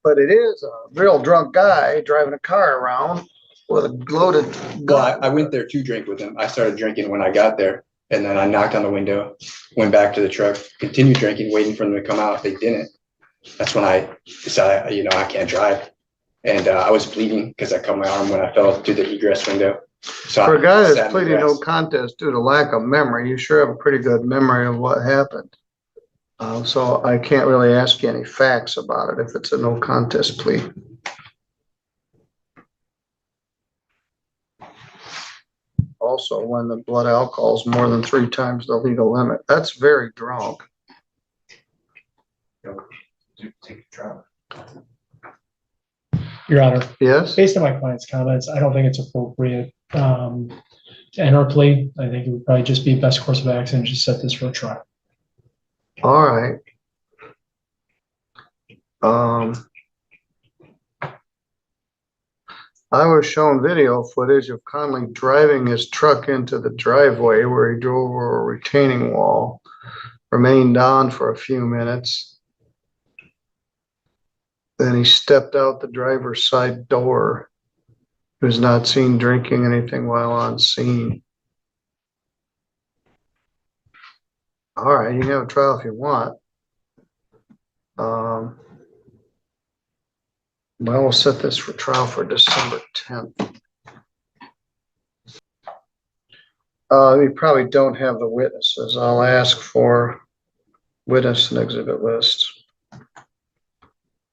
But it is a real drunk guy driving a car around with a loaded gun. Well, I went there to drink with him. I started drinking when I got there. And then I knocked on the window, went back to the truck, continued drinking, waiting for them to come out. They didn't. That's when I decided, I can't drive. And I was bleeding because I cut my arm when I fell through the egress window. So For a guy I sat that's in pleading the no grass. contest due to lack of memory, you sure have a pretty good memory of what happened. So I can't really ask you any facts about it if it's a no contest plea. Also, when the blood alcohol is more than 3 times the legal limit, that's very drunk. Your Honor, Yes? based on my client's comments, I don't think it's appropriate to enter a plea. I think it would probably just be best course of action to just set this for a trial. All right. I was shown video footage of Conley driving his truck into the driveway where he drove over a retaining wall, remained on for a few minutes. Then he stepped out the driver's side door. He was not seen drinking anything while on scene. All right, you can have a trial if you want. Well, we'll set this for trial for December 10th. We probably don't have the witnesses. I'll ask for witness and exhibit lists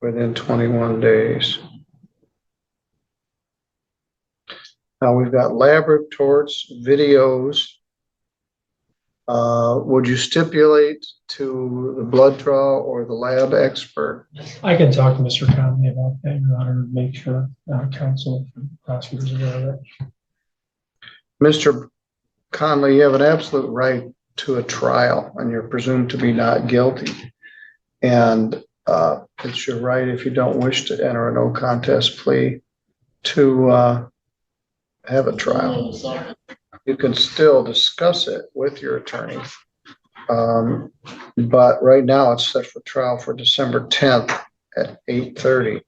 within 21 days. Now we've got lab reports, videos. Would you stipulate to the blood draw or the lab expert? I can talk to Mr. Conley about that, Your Honor, and make sure counsel and prosecutors are aware of it. Mr. Conley, you have an absolute right to a trial and you're presumed to be not guilty. And it's your right, if you don't wish to enter a no contest plea, to have a trial. You can still discuss it with your attorney. But right now it's set for trial for December 10th at 8:30.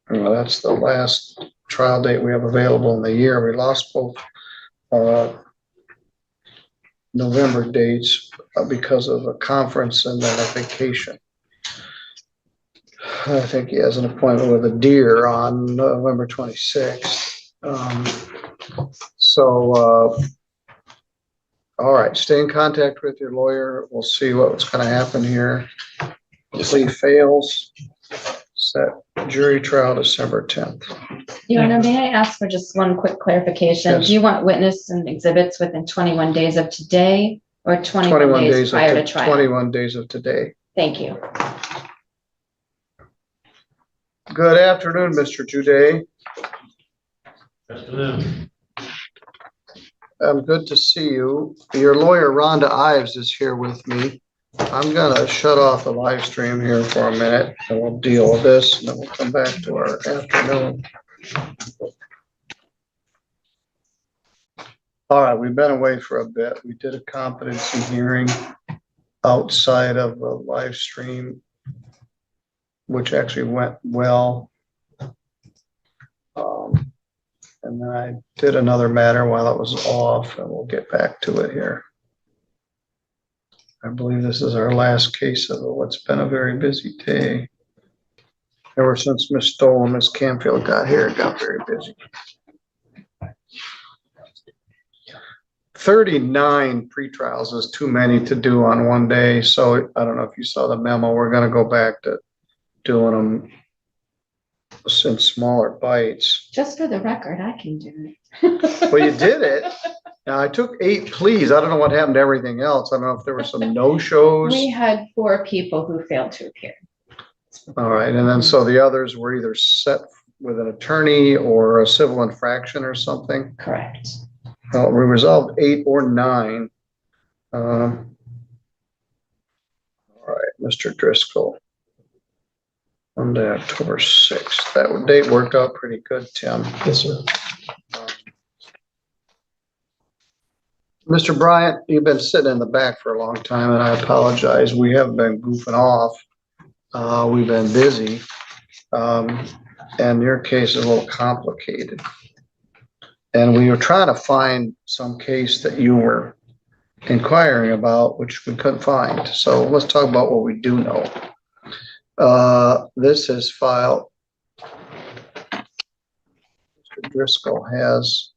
That's the last trial date we have available in the year. We lost both November dates because of a conference and then a vacation. I think he has an appointment with a deer on November 26th. All right, stay in contact with your lawyer. We'll see what's going to happen here. Plea fails, set jury trial December 10th. Your Honor, may I ask for just one quick clarification? Yes. Do you want witness and exhibits within 21 days of today or 21 days prior to trial? 21 days of today. Thank you. Good afternoon, Mr. Jude. Good to see you. Your lawyer, Rhonda Ives, is here with me. I'm gonna shut off the live stream here for a minute and we'll deal with this and then we'll come back to our afternoon. All right, we've been away for a bit. We did a competency hearing outside of the live stream, which actually went well. And then I did another matter while it was off, and we'll get back to it here. I believe this is our last case of what's been a very busy day. Ever since Miss Stoll and Miss Canfield got here, it got very busy. 39 pretrials is too many to do on one day, so I don't know if you saw the memo. We're going to go back to doing them in smaller bites. Just for the record, I can do it. Well, you did it. Now, I took 8 pleas. I don't know what happened to everything else. I don't know if there were some no-shows. We had 4 people who failed to appear. All right, and then so the others were either set with an attorney or a civil infraction or something. Correct. Well, we resolved 8 or 9. All right, Mr. Driscoll. Monday, October 6th. That date worked out pretty good, Tim. Yes, sir. Mr. Bryant, you've been sitting in the back for a long time, and I apologize. We have been goofing off. We've been busy. And your case is a little complicated. And we were trying to find some case that you were inquiring about, which we couldn't find. So let's talk about what we do know. This is file Driscoll has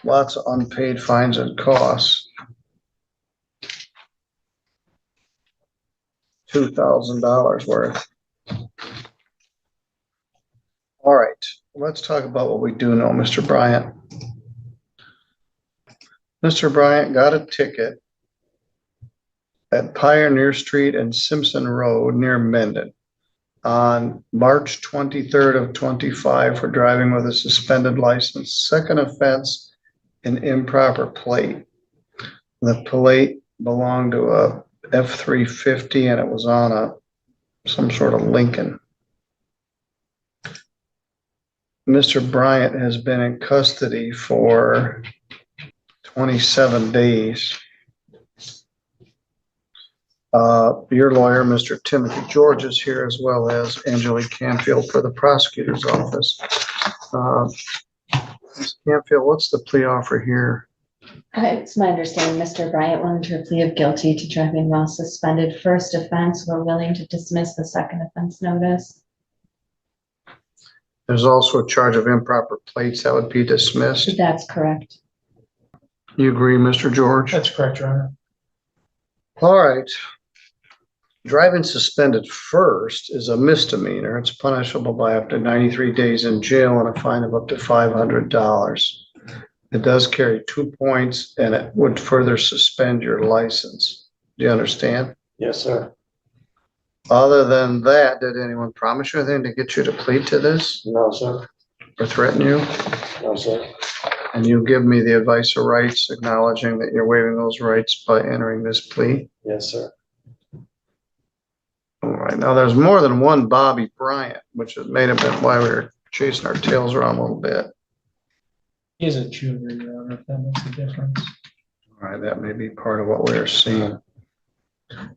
lots of unpaid fines and costs. $2,000 worth. All right, let's talk about what we do know, Mr. Bryant. Mr. Bryant got a ticket at Pioneer Street and Simpson Road near Mendon on March 23rd of 25 for driving with a suspended license. Second offense, an improper plate. The plate belonged to a F-350 and it was on some sort of Lincoln. Mr. Bryant has been in custody for 27 days. Your lawyer, Mr. Timothy George, is here, as well as Angelique Canfield for the prosecutor's office. Ms. Canfield, what's the plea offer here? It's my understanding Mr. Bryant wanted to plead guilty to driving while suspended. First offense, we're willing to dismiss the second offense notice. There's also a charge of improper plates that would be dismissed. That's correct. You agree, Mr. George? That's correct, Your Honor. All right. Driving suspended first is a misdemeanor. It's punishable by up to 93 days in jail and a fine of up to $500. It does carry 2 points and it would further suspend your license. Do you understand? Yes, sir. Other than that, did anyone promise you anything to get you to plead to this No, sir. or threaten you? No, sir. And you give me the advice of rights, acknowledging that you're waiving those rights by entering this plea? Yes, sir. All right, now there's more than one Bobby Bryant, which may have been why we were chasing our tails around a little bit. He is a junior, Your Honor, if that makes a difference. All right, that may be part of what we're seeing.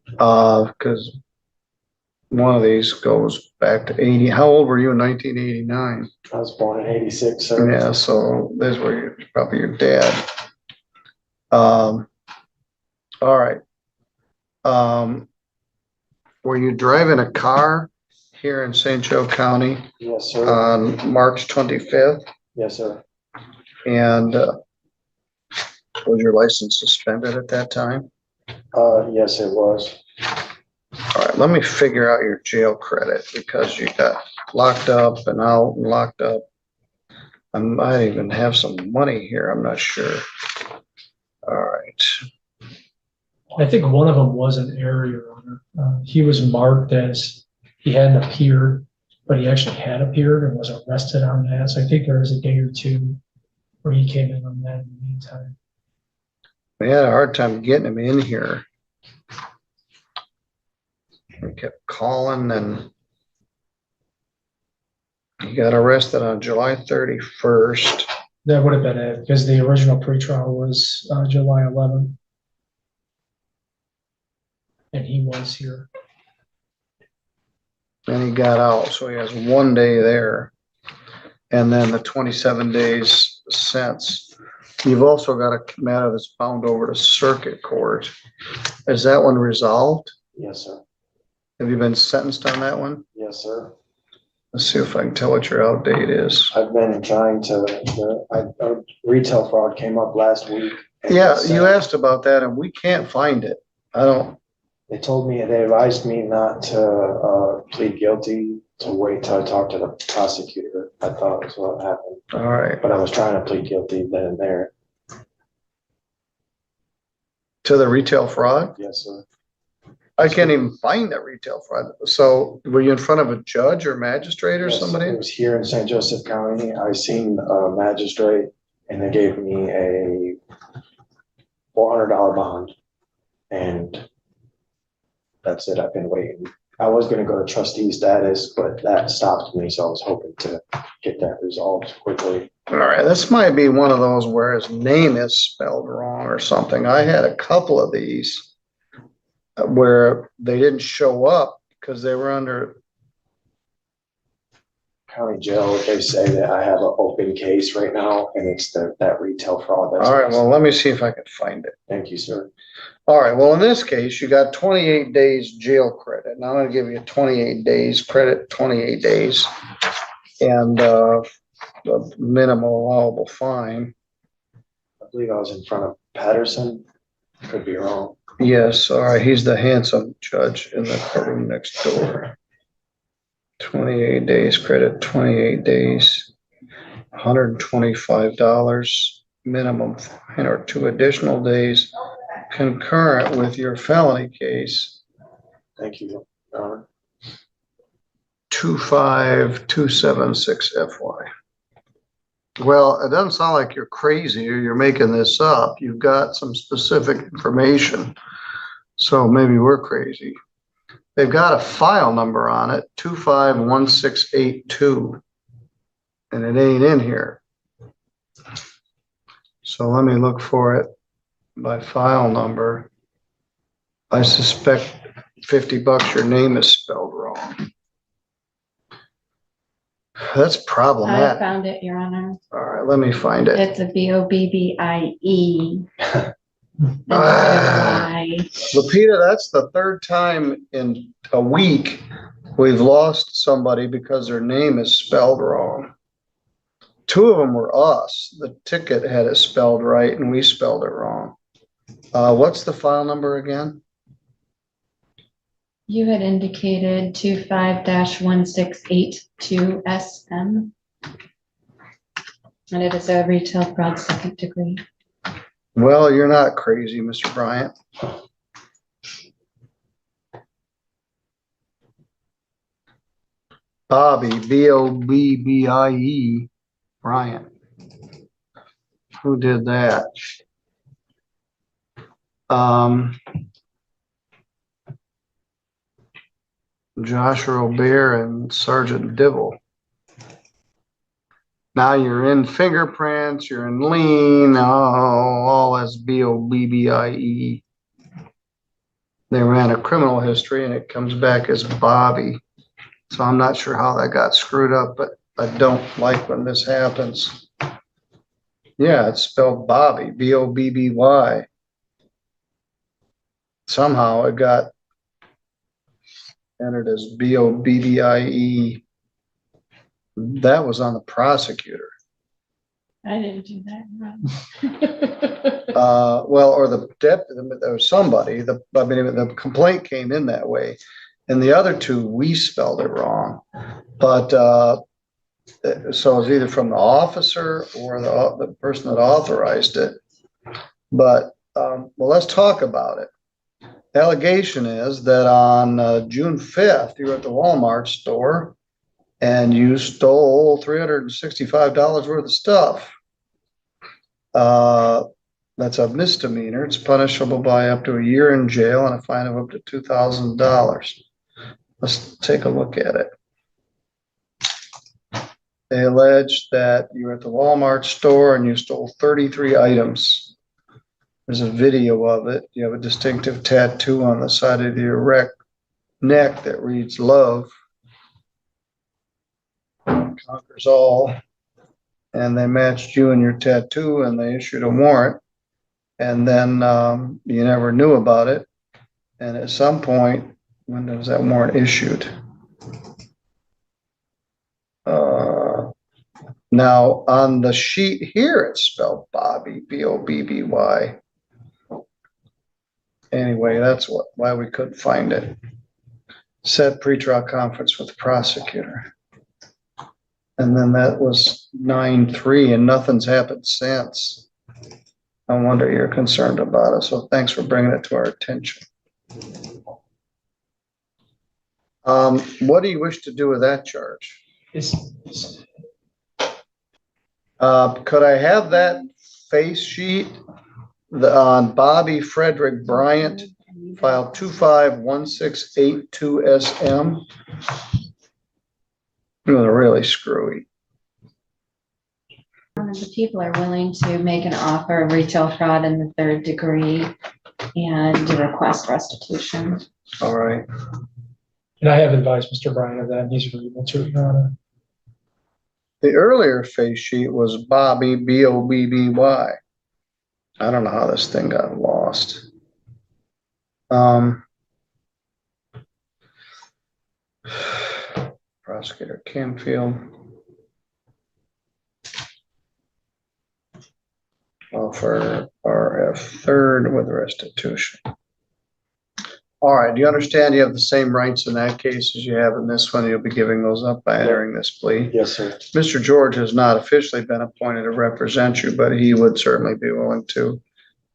Because one of these goes back to 80. How old were you in 1989? I was born in 86, sir. Yeah, so this were probably your dad. All right. Were you driving a car here in St. Joe County Yes, sir. on March 25th? Yes, sir. And was your license suspended at that time? Yes, it was. All right, let me figure out your jail credit because you got locked up and out and locked up. I might even have some money here. I'm not sure. All right. I think one of them was an error, Your Honor. He was marked as he hadn't appeared, but he actually had appeared and was arrested on that. So I think there was a day or two where he came in on that in the meantime. We had a hard time getting him in here. We kept calling and he got arrested on July 31st. That would have been it, because the original pretrial was July 11th. And he was here. And he got out, so he has 1 day there. And then the 27 days since. You've also got a matter that's bound over to circuit court. Is that one resolved? Yes, sir. Have you been sentenced on that one? Yes, sir. Let's see if I can tell what your out date is. I've been trying to, retail fraud came up last week. And Yeah, they you said- asked about that and we can't find it. They told me, they advised me not to plead guilty, to wait till I talk to the prosecutor. I thought that's what happened, All right. but I was trying to plead guilty then and there. To the retail fraud? Yes, sir. I can't even find that retail fraud. So were you in front of a judge or magistrate or Yes, somebody? It was here in St. Joseph County. I seen a magistrate and they gave me a $400 bond. And that's it. I've been waiting. I was gonna go to trustee status, but that stopped me, so I was hoping to get that resolved quickly. All right, this might be one of those where his name is spelled wrong or something. I had a couple of these where they didn't show up because they were under. County jail, they say that I have an open case right now, and it's that retail fraud. That's All right, well, let me see if I can find it. Thank you, sir. All right, well, in this case, you got 28 days jail credit. Now I'm gonna give you 28 days credit, 28 days. And the minimal allowable fine. I believe I was in front of Patterson. Could be wrong. Yes, all right, he's the handsome judge in the courtroom next door. 28 days credit, 28 days, $125 minimum fine or 2 additional days concurrent with your felony case. Thank you, Your Honor. 25276 FY. Well, it doesn't sound like you're crazy or you're making this up. You've got some specific information. So maybe we're crazy. They've got a file number on it, 251682. And it ain't in here. So let me look for it by file number. I suspect $50 your name is spelled wrong. That's I problematic. found it, Your Honor. All right, let me find it. It's a Bobbie. Lapita, that's the third time in a week we've lost somebody because their name is spelled wrong. 2 of them were us. The ticket had it spelled right and we spelled it wrong. What's the file number again? You had indicated 25-1682 SM. And it is a retail fraud 2nd degree. Well, you're not crazy, Mr. Bryant. Bobby, Bobbie, Bryant. Who did that? Joshua Robert and Sergeant Dibble. Now you're in fingerprints, you're in lien, all that's Bobbie. They ran a criminal history and it comes back as Bobby. So I'm not sure how that got screwed up, but I don't like when this happens. Yeah, it's spelled Bobby, Bobby. Somehow it got entered as Bobbie. That was on the prosecutor. I didn't do that wrong. Well, or the deputy, there was somebody, the complaint came in that way. And the other 2, we spelled it wrong. But, so it's either from the officer or the person that authorized it. But, well, let's talk about it. The allegation is that on June 5th, you were at the Walmart store and you stole $365 worth of stuff. That's a misdemeanor. It's punishable by up to a year in jail and a fine of up to $2,000. Let's take a look at it. They allege that you were at the Walmart store and you stole 33 items. There's a video of it. You have a distinctive tattoo on the side of your neck that reads love conquers all. And they matched you and your tattoo and they issued a warrant. And then you never knew about it. And at some point, when was that warrant issued? Now on the sheet here, it's spelled Bobby, Bobbby. Anyway, that's why we couldn't find it. Set pretrial conference with the prosecutor. And then that was 9/3 and nothing's happened since. No wonder you're concerned about it. So thanks for bringing it to our attention. What do you wish to do with that charge? Could I have that face sheet on Bobby Frederick Bryant, file 251682 SM? They're really screwy. The people are willing to make an offer of retail fraud in the 3rd degree and request restitution. All right. And I have advised Mr. Bryan of that, and he's agreeable to it, Your Honor. The earlier face sheet was Bobby, Bobbby. I don't know how this thing got lost. Prosecutor Camfield. offer RF third with restitution. All right, do you understand you have the same rights in that case as you have in this one? You'll be giving those up by entering this plea. Yes, sir. Mr. George has not officially been appointed to represent you, but he would certainly be willing to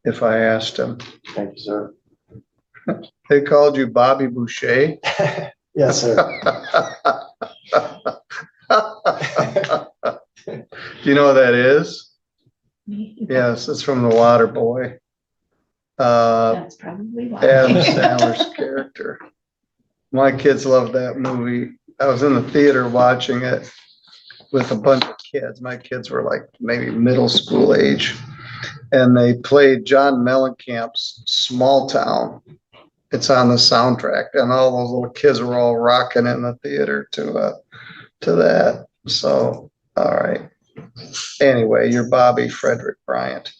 if I asked him. Thank you, sir. They called you Bobby Boucher. Yes, sir. Do you know what that is? Yes, it's from The Water Boy. That's probably why. Adam Sandler's character. My kids loved that movie. I was in the theater watching it with a bunch of kids. My kids were like maybe middle school age. And they played John Mellencamp's Small Town. It's on the soundtrack. And all those little kids were all rocking in the theater to that. So, all right. Anyway, you're Bobby Frederick Bryant.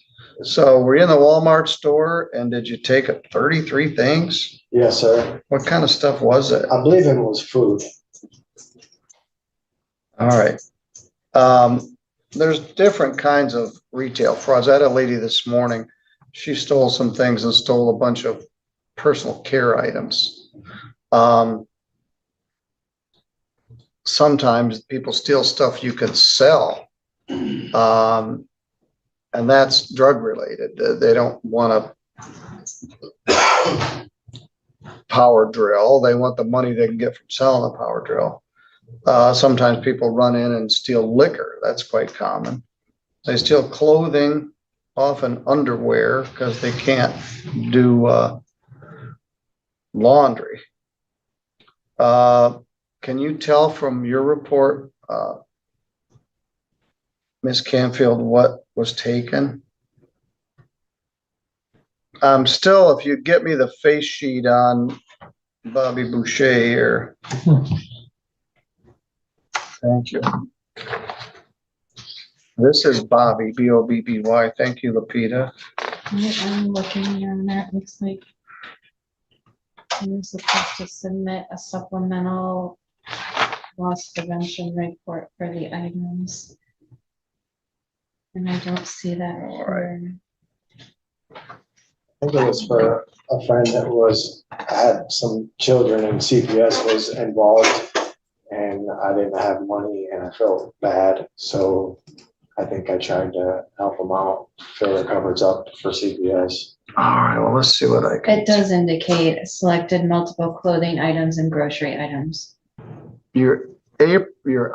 So were you in the Walmart store and did you take 33 things? Yes, sir. What kind of stuff was it? I believe it was food. All right. There's different kinds of retail frauds. I had a lady this morning. She stole some things and stole a bunch of personal care items. Sometimes people steal stuff you can sell. And that's drug related. They don't want a power drill. They want the money they can get from selling a power drill. Sometimes people run in and steal liquor. That's quite common. They steal clothing, often underwear, because they can't do laundry. Can you tell from your report, Ms. Canfield, what was taken? Still, if you get me the face sheet on Bobby Boucher here. Thank you. This is Bobby, B-O-B-B-Y. Thank you, Lapita. I'm looking on that. Looks like you're supposed to submit a supplemental loss prevention report for the items. And I don't see that. All right. here. I think it was for a friend that had some children and CPS was involved and I didn't have money and I felt bad. So I think I tried to help them out, fill their cupboards up for CPS. All right, well, let's see what I can. It does indicate selected multiple clothing items and grocery items. You're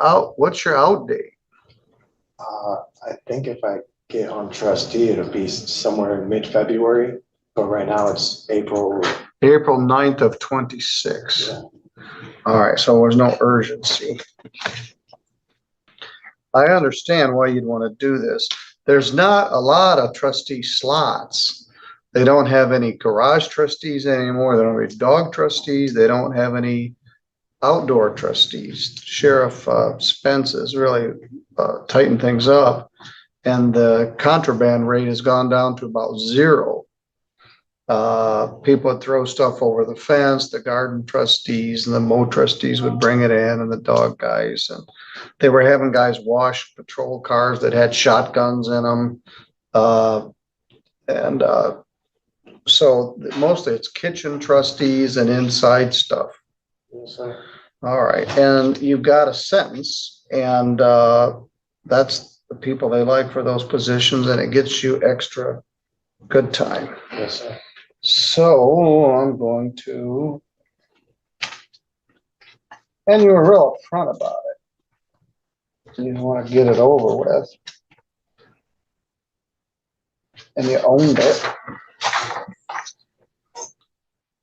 out. What's your out date? I think if I get on trustee, it'll be somewhere in mid-February, but right now it's April 9th of 26. Yeah. All right, so there's no urgency. I understand why you'd want to do this. There's not a lot of trustee slots. They don't have any garage trustees anymore. They don't have any dog trustees. They don't have any outdoor trustees. Sheriff Spence has really tightened things up, and the contraband rate has gone down to about 0. People would throw stuff over the fence. The garden trustees and the mow trustees would bring it in, and the dog guys, and they were having guys wash patrol cars that had shotguns in them. So mostly it's kitchen trustees and inside stuff. Yes, sir. All right, and you've got a sentence, and that's the people they like for those positions, and it gets you extra good time. Yes, sir. So I'm going to, and you were real upfront about it. You want to get it over with, and you owned it.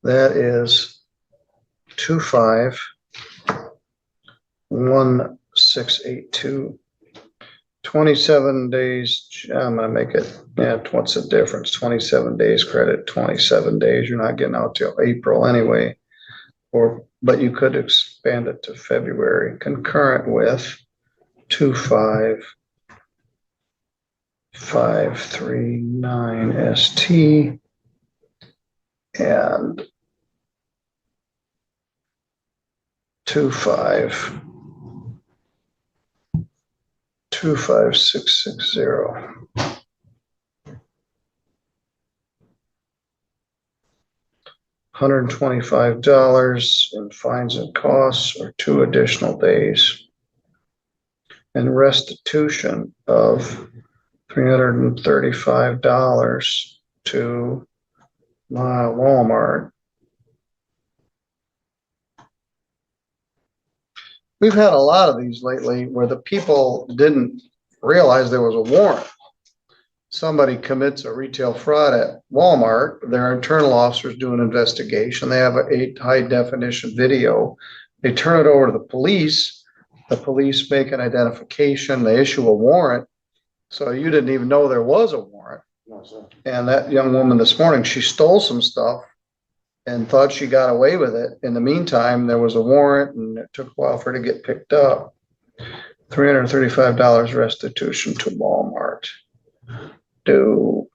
That is 251682. 27 days. I'm gonna make it. Yeah, what's the difference? 27 days credit. 27 days. You're not getting out till April anyway. But you could expand it to February, concurrent with 25539 ST and 25660. $125 in fines and costs or 2 additional days. And restitution of $335 to Walmart. We've had a lot of these lately where the people didn't realize there was a warrant. Somebody commits a retail fraud at Walmart, their internal officers do an investigation. They have a high definition video. They turn it over to the police. The police make an identification. They issue a warrant. So you didn't even know there was a warrant. No, sir. And that young woman this morning, she stole some stuff and thought she got away with it. In the meantime, there was a warrant and it took a while for her to get picked up. $335 restitution to Walmart. Due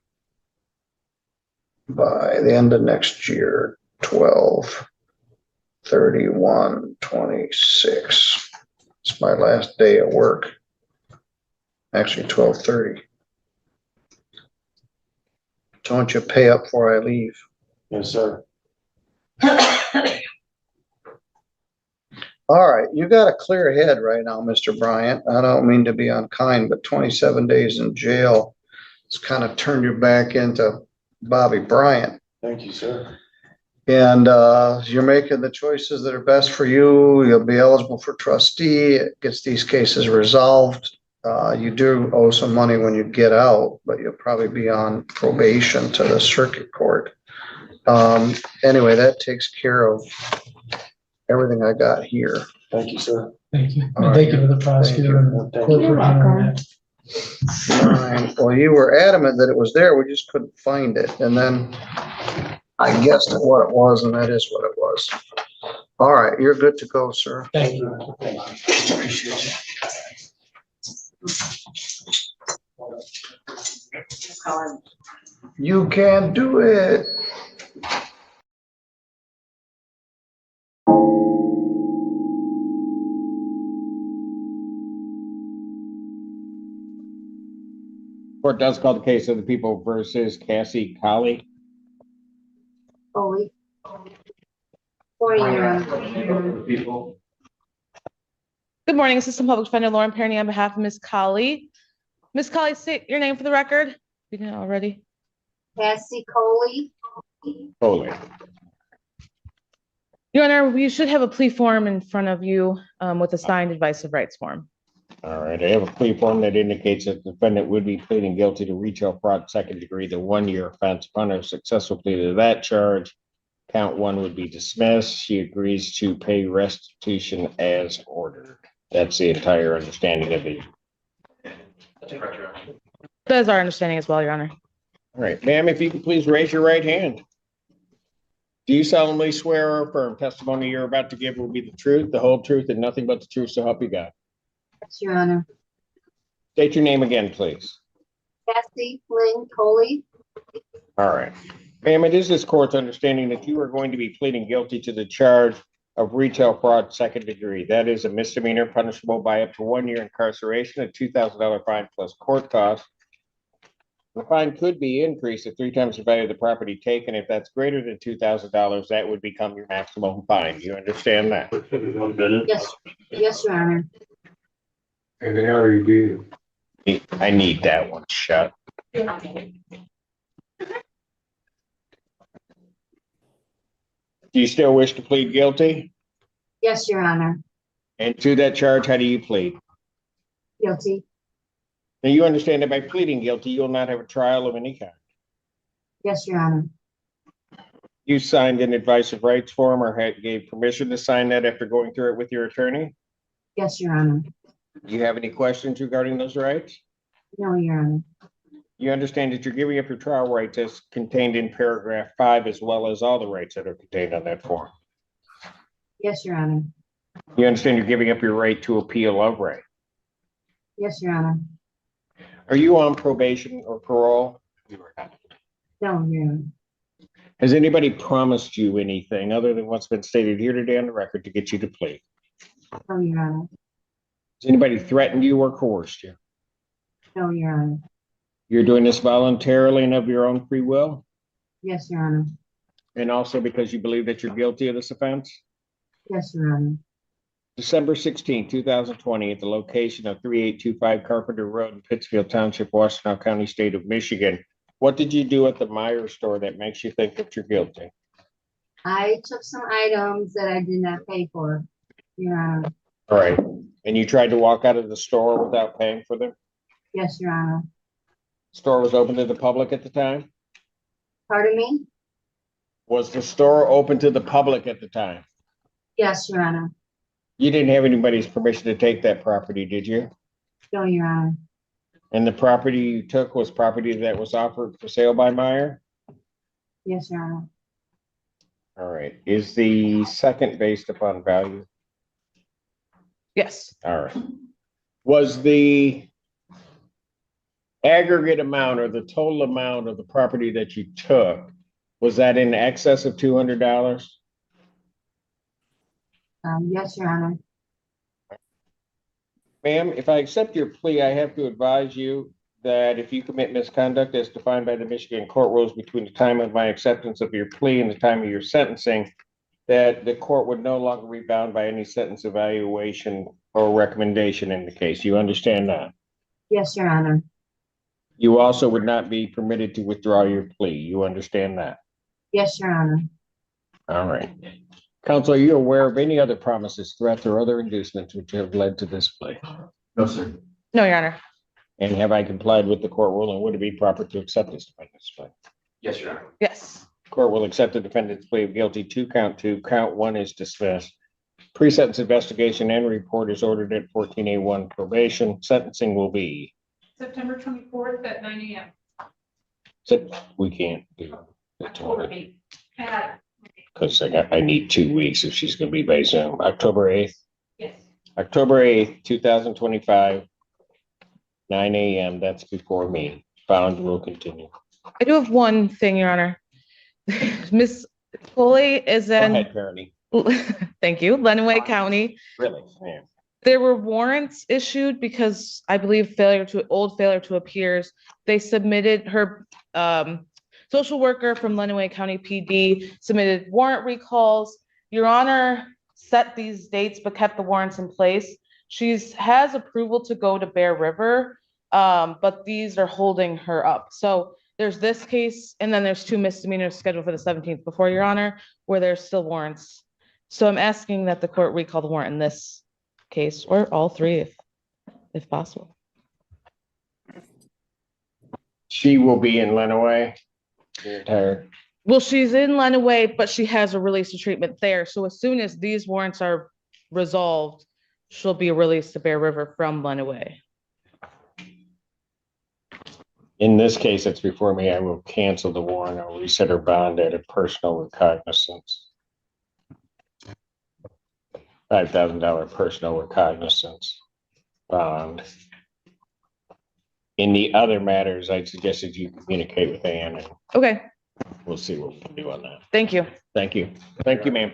by the end of next year, 12/31/26. It's my last day at work. Actually, 12/30. Don't you pay up before I leave? Yes, sir. All right, you got a clear head right now, Mr. Bryant. I don't mean to be unkind, but 27 days in jail has kind of turned you back into Bobby Bryant. Thank you, sir. And you're making the choices that are best for you. You'll be eligible for trustee. It gets these cases resolved. You do owe some money when you get out, but you'll probably be on probation to the circuit court. Anyway, that takes care of everything I got here. Thank you, sir. Thank you. All And thank you right. to the prosecutor and the Thank court you. for handling that. Fine. Well, you were adamant that it was there. We just couldn't find it. And then I guessed at what it was, and that is what it was. All right, you're good to go, sir. Thank you. Appreciate you. You can do it. Court does call the case of the people versus Cassie Colley. Foley. Morning, Your Honor. People. Good morning, Assistant Public Defender Lauren Perny on behalf of Ms. Colley. Ms. Colley, state your name for the record. We didn't already. Cassie Coley. Foley. Your Honor, you should have a plea form in front of you with a signed advice of rights form. All right, I have a plea form that indicates that the defendant would be pleading guilty to retail fraud second degree, the 1-year offense. Upon a successful plea to that charge, count 1 would be dismissed. She agrees to pay restitution as ordered. That's the entire understanding of the. That is our understanding as well, Your Honor. All right, ma'am, if you could please raise your right hand. Do you solemnly swear or affirm testimony you're about to give will be the truth, the whole truth, and nothing but the truth, so help you God? Yes, Your Honor. State your name again, please. Cassie Lynn Coley. All right. Ma'am, it is this court's understanding that you are going to be pleading guilty to the charge of retail fraud second degree. That is a misdemeanor punishable by up to 1 year incarceration, a $2,000 fine plus court costs. The fine could be increased to 3 times the value of the property taken. If that's greater than $2,000, that would become your maximum fine. You understand that? Yes, yes, Your Honor. And how are you doing? I need that one shut. Do you still wish to plead guilty? Yes, Your Honor. And to that charge, how do you plead? Guilty. Now, you understand that by pleading guilty, you'll not have a trial of any kind. Yes, Your Honor. You signed an advice of rights form or gave permission to sign that after going through it with your attorney? Yes, Your Honor. Do you have any questions regarding those rights? No, Your Honor. You understand that you're giving up your trial rights as contained in paragraph 5, as well as all the rights that are contained on that form. Yes, Your Honor. You understand you're giving up your right to appeal of right. Yes, Your Honor. Are you on probation or parole? You are not. No, Your Honor. Has anybody promised you anything other than what's been stated here today on the record to get you to plead? No, Your Honor. Has anybody threatened you or coerced you? No, Your Honor. You're doing this voluntarily and of your own free will? Yes, Your Honor. and also because you believe that you're guilty of this offense? Yes, Your Honor. December 16, 2020, at the location of 3825 Carpenter Road in Pittsfield Township, Washtenaw County, State of Michigan. What did you do at the Meyer store that makes you think that you're guilty? I took some items that I did not pay for, Your Honor. All right. And you tried to walk out of the store without paying for them? Yes, Your Honor. Store was open to the public at the time? Pardon me? Was the store open to the public at the time? Yes, Your Honor. You didn't have anybody's permission to take that property, did you? No, Your Honor. And the property you took was property that was offered for sale by Meyer? Yes, Your Honor. All right. Is the second based upon value? Yes. All right. Was the aggregate amount or the total amount of the property that you took, was that in excess of $200? Yes, Your Honor. Ma'am, if I accept your plea, I have to advise you that if you commit misconduct as defined by the Michigan court rules between the time of my acceptance of your plea and the time of your sentencing, that the court would no longer be bound by any sentence evaluation or recommendation in the case. You understand that? Yes, Your Honor. You also would not be permitted to withdraw your plea. You understand that? Yes, Your Honor. All right. Counsel, are you aware of any other promises, threats, or other inducements which have led to this plea? No, sir. No, Your Honor. And have I complied with the court rule, and would it be proper to accept this defendant's plea? Yes, Your Honor. Yes. Court will accept the defendant's plea of guilty to count 2. Count 1 is dismissed. Pre-sentence investigation and report is ordered at 14A1 probation. Sentencing will be. September 24th at 9 a.m. So we can't do October it 8th. because I need 2 weeks if she's going to be by Zoom. October 8th. Yes. October 8th, 2025, 9 a.m. That's before me. Bound will continue. I do have one thing, Your Honor. Miss Foley is Go in, ahead, Parody. thank you, Lenawee County. Really? Yeah. There were warrants issued because I believe failure to appears. They submitted her, social worker from Lenawee County PD submitted warrant recalls. Your Honor set these dates but kept the warrants in place. She's has approval to go to Bear River, but these are holding her up. So there's this case, and then there's 2 misdemeanors scheduled for the 17th before Your Honor, where there's still warrants. So I'm asking that the court recall the warrant in this case, or all 3 if possible. She will be in Lenawee. The entire. Well, she's in Lenawee, but she has a release to treatment there. So as soon as these warrants are resolved, she'll be released to Bear River from Lenawee. In this case, it's before me. I will cancel the warrant. I'll reset her bond at a personal recognizance. $5,000 personal recognizance bond. In the other matters, I suggested you communicate with Ann, and Okay, we'll see what we can do on that. thank you. Thank you. Thank you, ma'am.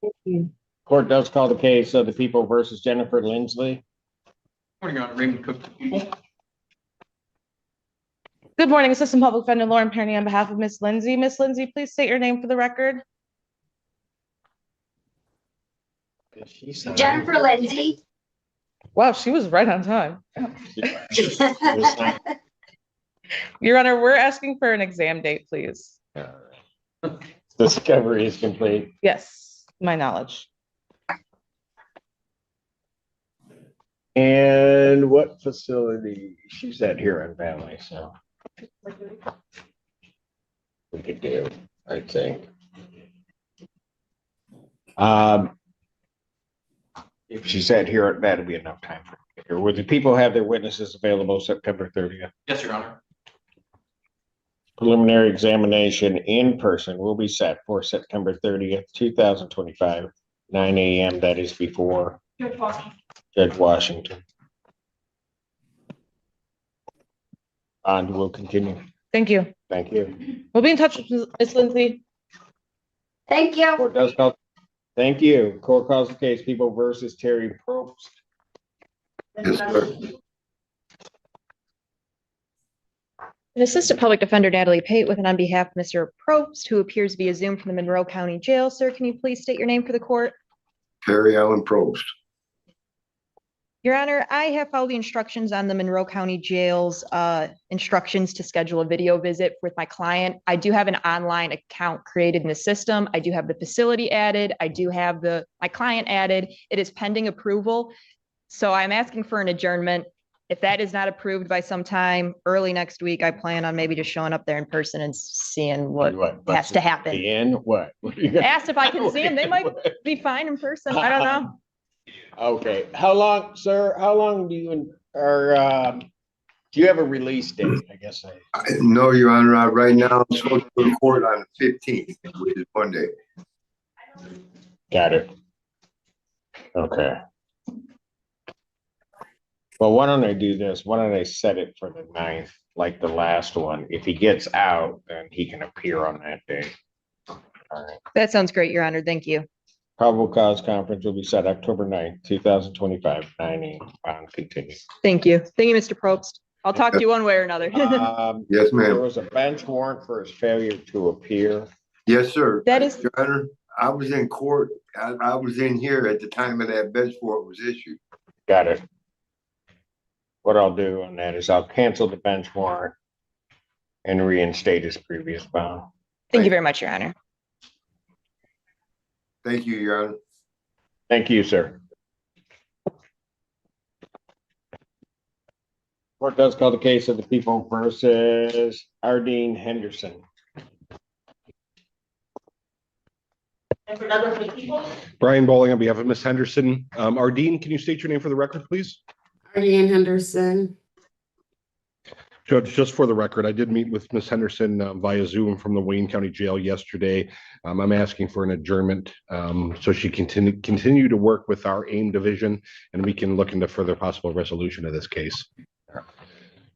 Thank you. Court does call the case of the people versus Jennifer Lindsley. Morning, Your Honor. Raymond Cook, the people. Good morning, Assistant Public Defender Lauren Perny on behalf of Miss Lindsay. Miss Lindsay, please state your name for the record. Jennifer Lindsay. Wow, she was right on time. Your Honor, we're asking for an exam date, please. Discovery is complete. Yes, my knowledge. And what facility? She's at Huron Valley, so. We could do, I think. If she's at here, that'll be enough time for her. Would the people have their witnesses available September 30th? Yes, Your Honor. Preliminary examination in person will be set for September 30th, 2025, 9 a.m. That is before Judge Washington. Bond will continue. Thank you. Thank you. We'll be in touch with Miss Lindsay. Thank you. Court does call. Thank you. Court calls the case People versus Terry Probst. Assistant Public Defender Natalie Pate with and on behalf of Mr. Probst, who appears via Zoom from the Monroe County Jail. Sir, can you please state your name for the court? Perry Allen Probst. Your Honor, I have followed the instructions on the Monroe County Jail's instructions to schedule a video visit with my client. I do have an online account created in the system. I do have the facility added. I do have my client added. It is pending approval. So I'm asking for an adjournment. If that is not approved by sometime early next week, I plan on maybe just showing up there in person and seeing what has to happen. And what? Asked if I can see them. They might be fine in person. I don't know. Okay, how long, sir, how long do you, do you have a release date, I guess? No, Your Honor, right now I'm supposed to go to court on the 15th, which is Monday. Got it. Okay. Well, why don't I do this? Why don't I set it for the 9th, like the last one? If he gets out, then he can appear on that day. All right. That sounds great, Your Honor. Thank you. Probable cause conference will be set October 9th, 2025, 9 a.m. on continue. Thank you. Thank you, Mr. Probst. I'll talk to you one way or another. Yes, ma'am. There was a bench warrant for his failure to appear. Yes, sir. That is, Your Honor, I was in court. I was in here at the time of that bench warrant was issued. Got it. What I'll do on that is I'll cancel the bench warrant and reinstate his previous bond. Thank you very much, Your Honor. Thank you, Your Honor. Thank you, sir. Court does call the case of the people versus Ardeen Henderson. Brian Bowling on behalf of Ms. Henderson. Ardeen, can you state your name for the record, please? Ardeen Henderson. Judge, just for the record, I did meet with Ms. Henderson via Zoom from the Wayne County Jail yesterday. I'm asking for an adjournment so she can continue to work with our AIM division and we can look into further possible resolution of this case.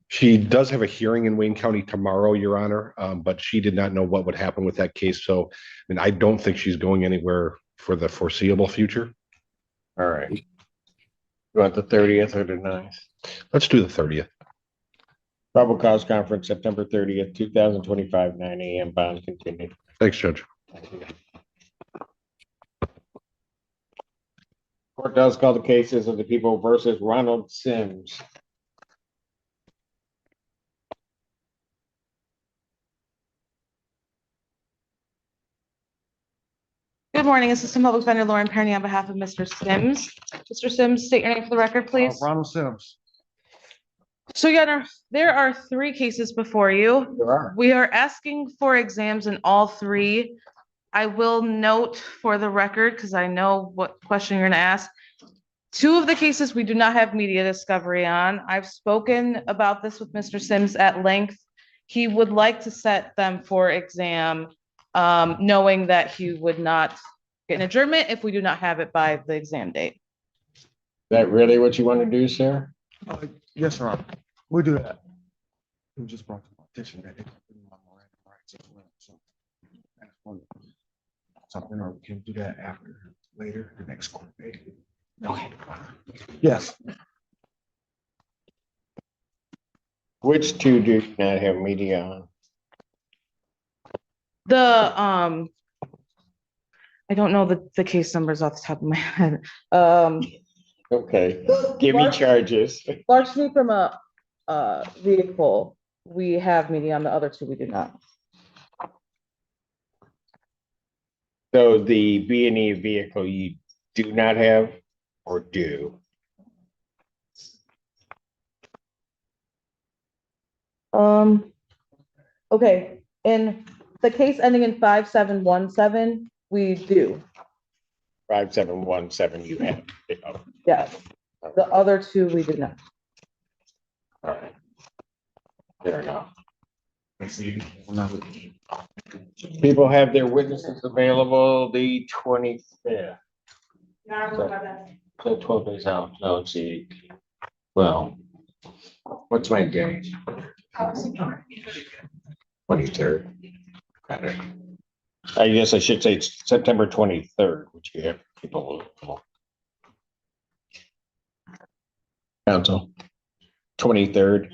She does have a hearing in Wayne County tomorrow, Your Honor, but she did not know what would happen with that case. So, and I don't think she's going anywhere for the foreseeable future. All right. You want the 30th or the 9th? Let's do the 30th. Probable cause conference, September 30th, 2025, 9 a.m. Bond continued. Thanks, Judge. Court does call the cases of the people versus Ronald Sims. Good morning, Assistant Public Defender Lauren Perny on behalf of Mr. Sims. Mr. Sims, state your name for the record, please. Ronald Sims. So, Your Honor, there are 3 cases before you. There are. We are asking for exams in all 3. I will note for the record, because I know what question you're going to ask. 2 of the cases we do not have media discovery on. I've spoken about this with Mr. Sims at length. He would like to set them for exam, knowing that he would not get an adjournment if we do not have it by the exam date. Is that really what you want to do, sir? Yes, Your Honor. We'll do that. We just brought to my attention that it. Something, or we can do that after, later, the next court date. Okay. Yes. Which 2 do you not have media on? The I don't know the case numbers off the top of my head. Okay, give me charges. Largely from a vehicle, we have media on, the other 2 we do not. So the B&E vehicle you do not have or do? Okay, in the case ending in 5717, we do. 5717 you have. Yes. The other 2 we did not. All right. Fair enough. People have their witnesses available the 25th. So 12 days out. No, let's see. Well, what's my day? 23rd. Got it. I guess I should say September 23rd, which you have people available. Counsel. 23rd.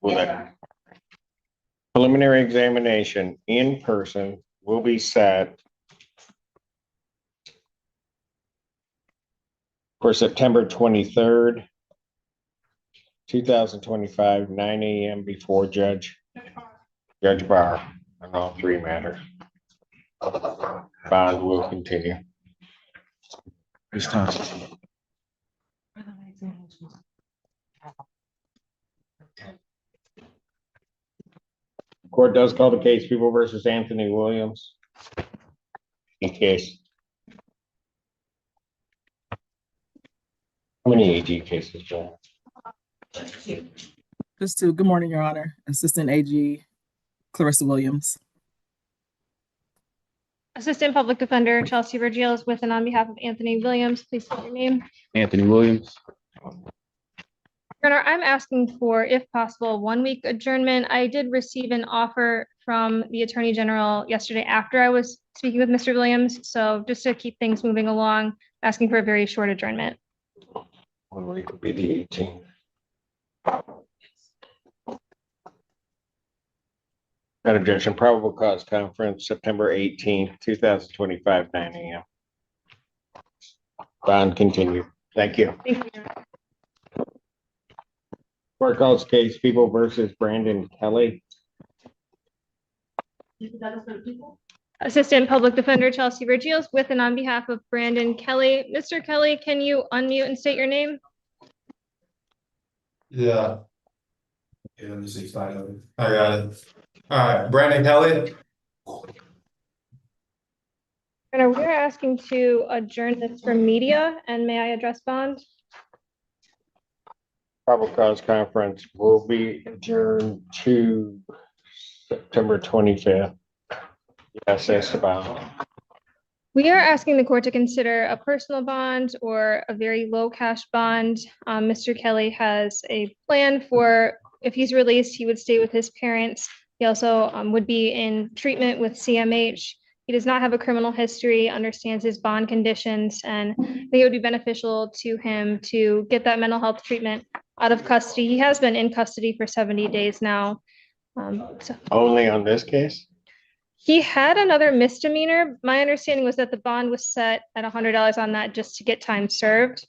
Will that Preliminary examination in person will be set for September 23rd, 2025, 9 a.m. before Judge Barr on all three matters. Bond will continue. Ms. Thompson. Court does call the case People versus Anthony Williams. In case. How many AG cases, John? Just two. Good morning, Your Honor. Assistant AG Clarissa Williams. Assistant Public Defender Chelsea Vergil with and on behalf of Anthony Williams, please state your name. Anthony Williams. Your Honor, I'm asking for, if possible, a 1-week adjournment. I did receive an offer from the Attorney General yesterday after I was speaking with Mr. Williams. So just to keep things moving along, asking for a very short adjournment. 1 week would be the 18th. That objection, probable cause conference, September 18th, 2025, 9 a.m. Bond continue. Thank you. Thank you. Court calls case People versus Brandon Kelly. Assistant Public Defender Chelsea Vergil with and on behalf of Brandon Kelly. Mr. Kelly, can you unmute and state your name? Yeah. Yeah, let me see. I got it. All right, Brandon Kelly. Your Honor, we're asking to adjourn this for media, and may I address bond? Probable cause conference will be adjourned to September 25th. Yes, that's about. We are asking the court to consider a personal bond or a very low cash bond. Mr. Kelly has a plan for, if he's released, he would stay with his parents. He also would be in treatment with CMH. He does not have a criminal history, understands his bond conditions, and I think it would be beneficial to him to get that mental health treatment out of custody. He has been in custody for 70 days now. Only on this case? He had another misdemeanor. My understanding was that the bond was set at $100 on that just to get time served.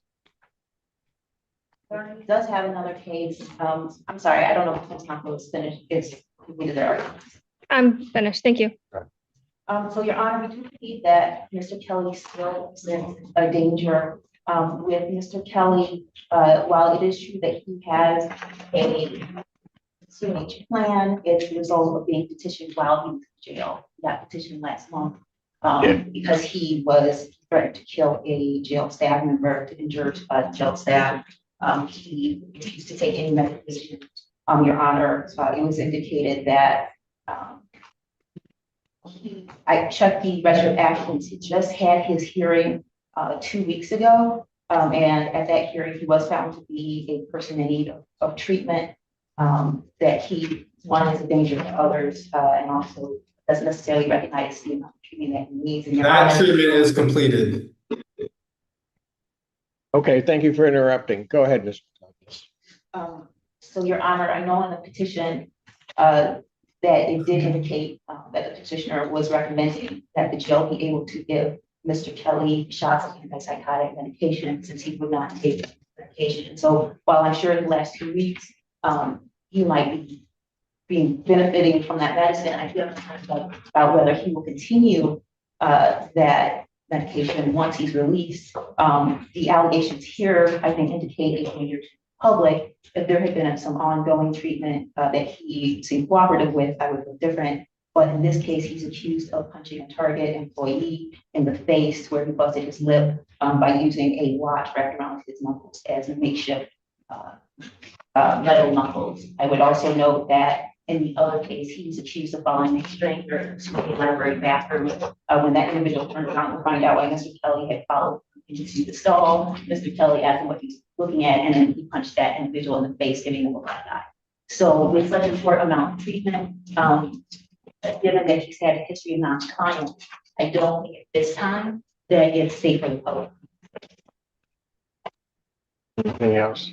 He does have another case. I'm sorry, I don't know if the counsel is finished. It's completed their arguments. I'm finished. Thank you. So Your Honor, we do believe that Mr. Kelly still is a danger. With Mr. Kelly, while it is true that he has a CMH plan, it's the result of being petitioned while he was in jail. That petition last month because he was threatened to kill a jail staff member, to injure jail staff. He refused to take any medication. Your Honor, it was indicated that I checked the record of actions. He just had his hearing 2 weeks ago. And at that hearing, he was found to be a person in need of treatment, that he, one, is a danger to others, and also doesn't necessarily recognize the amount of treatment that he needs. And That treatment is completed. Okay, thank you for interrupting. Go ahead, Mr. Douglas. So Your Honor, I know in the petition that it did indicate that the petitioner was recommending that the jail be able to give Mr. Kelly shots of antipsychotic medication since he would not take medication. So while I'm sure in the last 2 weeks, he might be benefiting from that medicine, I feel about whether he will continue that medication once he's released. The allegations here, I think, indicate a danger to the public. If there had been some ongoing treatment that he seemed cooperative with, I would feel different. But in this case, he's accused of punching a Target employee in the face where he busted his lip by using a watch wrapped around his knuckles as a makeshift metal knuckles. I would also note that in the other case, he was accused of following a stranger to a library bathroom. When that individual turned around to find out why Mr. Kelly had followed into the stall, Mr. Kelly asked him what he's looking at, and then he punched that individual in the face, giving him a black eye. So with such a short amount of treatment, given that he's had a history of non-compliance, I don't think at this time that it's safe for the public. Anything else?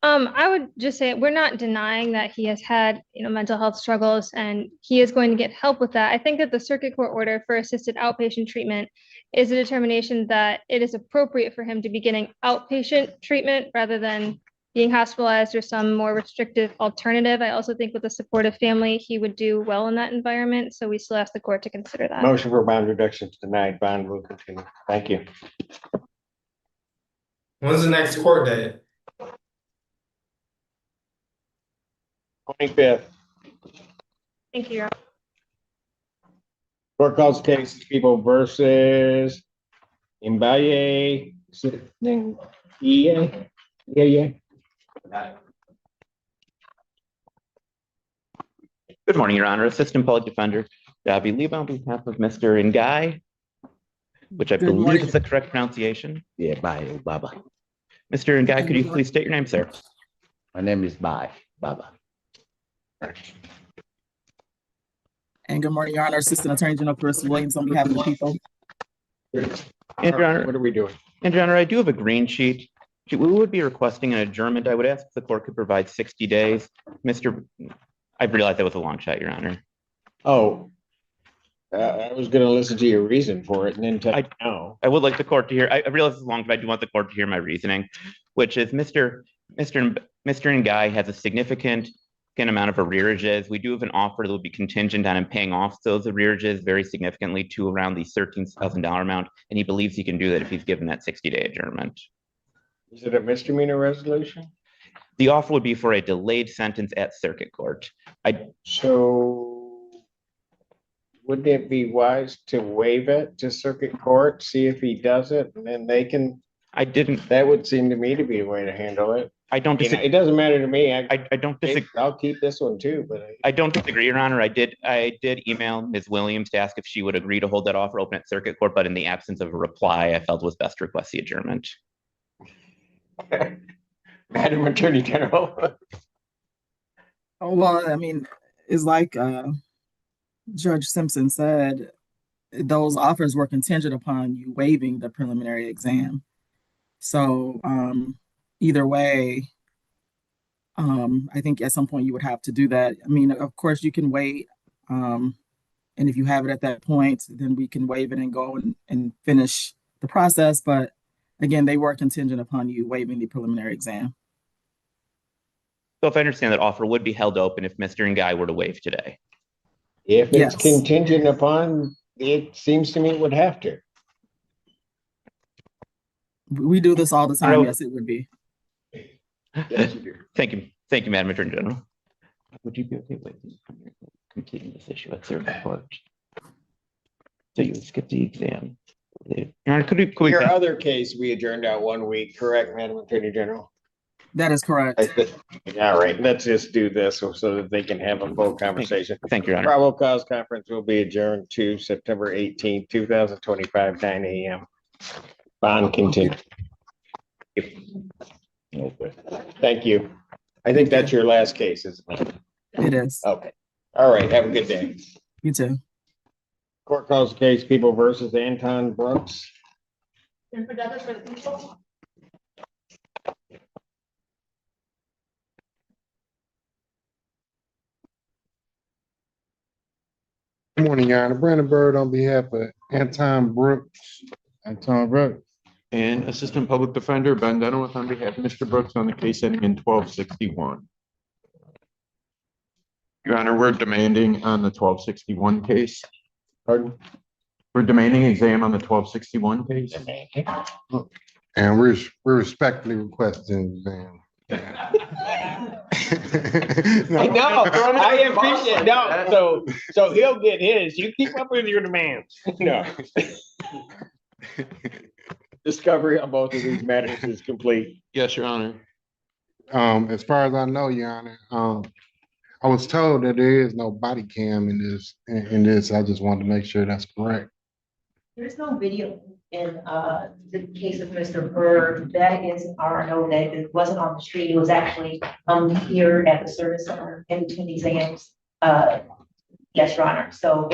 I would just say we're not denying that he has had, mental health struggles and he is going to get help with that. I think that the circuit court order for assisted outpatient treatment is a determination that it is appropriate for him to be getting outpatient treatment rather than being hospitalized or some more restrictive alternative. I also think with a supportive family, he would do well in that environment. So we still ask the court to consider that. Motion for bond reduction is denied. Bond will continue. Thank you. When's the next court date? 25th. Thank you, Your Honor. Court calls case People versus Imbaye. Yeah. Good morning, Your Honor. Assistant Public Defender Davi Leba on behalf of Mr. Ngai, which I believe is the correct pronunciation. Yeah, bye, Baba. Mr. Ngai, could you please state your name, sir? My name is Baba. And good morning, Your Honor. Assistant Attorney General Clarissa Williams on behalf of the people. And Your Honor, what are we doing? And Your Honor, I do have a green sheet. We would be requesting an adjournment. I would ask if the court could provide 60 days. I realized that was a long shot, Your Honor. Oh, I was going to listen to your reason for it and then tell you no. I would like the court to hear, I realize it's long, but I do want the court to hear my reasoning, which is Mr. Ngai has a significant amount of arrearages. We do have an offer that will be contingent on him paying off those arrearages very significantly to around the $13,000 amount, and he believes he can do that if he's given that 60-day adjournment. Is it a misdemeanor resolution? The offer would be for a delayed sentence at circuit court. So wouldn't it be wise to waive it to circuit court, see if he does it, and then they can? That would seem to me to be the way to handle it. I don't disagree. It doesn't matter to me. I don't disagree. I'll keep this one too, but I don't disagree, Your Honor. I did email Ms. Williams to ask if she would agree to hold that offer open at circuit court, but in the absence of a reply, I felt it was best to request the adjournment. Madam Attorney General. Oh, well, I mean, it's like Judge Simpson said, those offers were contingent upon you waiving the preliminary exam. So either way, I think at some point you would have to do that. I mean, of course, you can wait. And if you have it at that point, then we can waive it and go and finish the process. But again, they were contingent upon you waiving the preliminary exam. So if I understand, that offer would be held open if Mr. Ngai were to waive today. If it's contingent upon, it seems to me it would have to. We do this all the time. Yes, it would be. Yes, you do. Thank you, Madam Attorney General. Would you be okay with completing this issue at circuit court? So you would skip the exam. Your other case, we adjourned out 1 week, correct, Madam Attorney General? That is correct. All right, let's just do this so that they can have a full conversation. Thank you, Your Honor. Probable cause conference will be adjourned to September 18th, 2025, 9 a.m. Bond continued. Thank you. I think that's your last case, isn't it? It is. Okay. All right, have a good day. You too. Court calls case People versus Anton Brooks. Good morning, Your Honor. Brandon Bird on behalf of Anton Brooks. And Assistant Public Defender Ben Dunaway on behalf of Mr. Brooks on the case ending in 1261. Your Honor, we're demanding on the 1261 case. Pardon? We're demanding exam on the 1261 case. And we're respectfully requesting exam. No, I appreciate no. So he'll get his. You keep up with your demands. No. Discovery on both of these matters is complete. Yes, Your Honor. As far as I know, Your Honor, I was told that there is no body cam in this. I just wanted to make sure that's correct. There's no video in the case of Mr. Bird. That is RNO that it wasn't on the street. It was actually here at the service center in between exams. Yes, Your Honor. So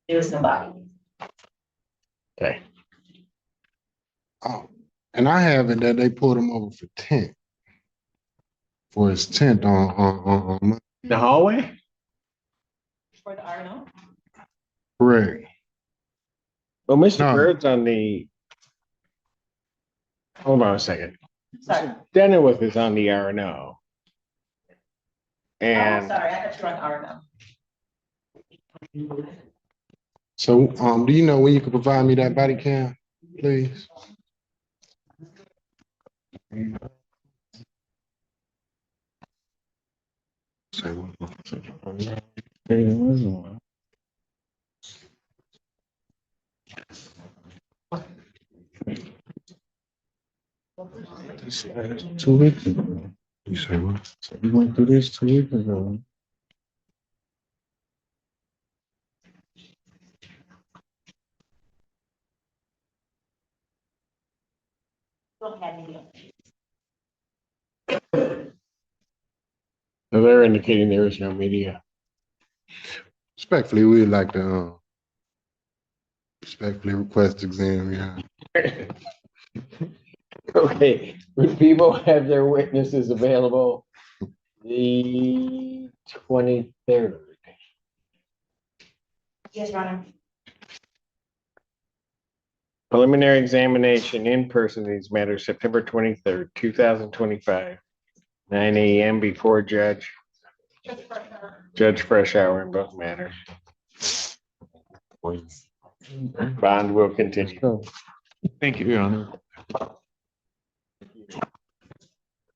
there was nobody. Okay. Oh, and I have it that they pulled him over for 10. for his tent on. The hallway? For the RNO? Correct. Well, Mr. No. Bird's on the. Hold on a second. Denowith is on the RNO. And Sorry, I thought you were on RNO. So, do you know when you could provide me that body cam, please? Say what? This 2 weeks ago. You say what? We went through this 2 weeks ago. Don't have any. so they're indicating there is no media. Respectfully, we'd like to respectfully request exam, yeah. Okay, would people have their witnesses available the 23rd? Yes, Your Honor. Preliminary examination in person of these matters, September 23rd, 2025, 9 a.m. before Judge Fresh Hour in both matters. Bond will continue. Thank you, Your Honor.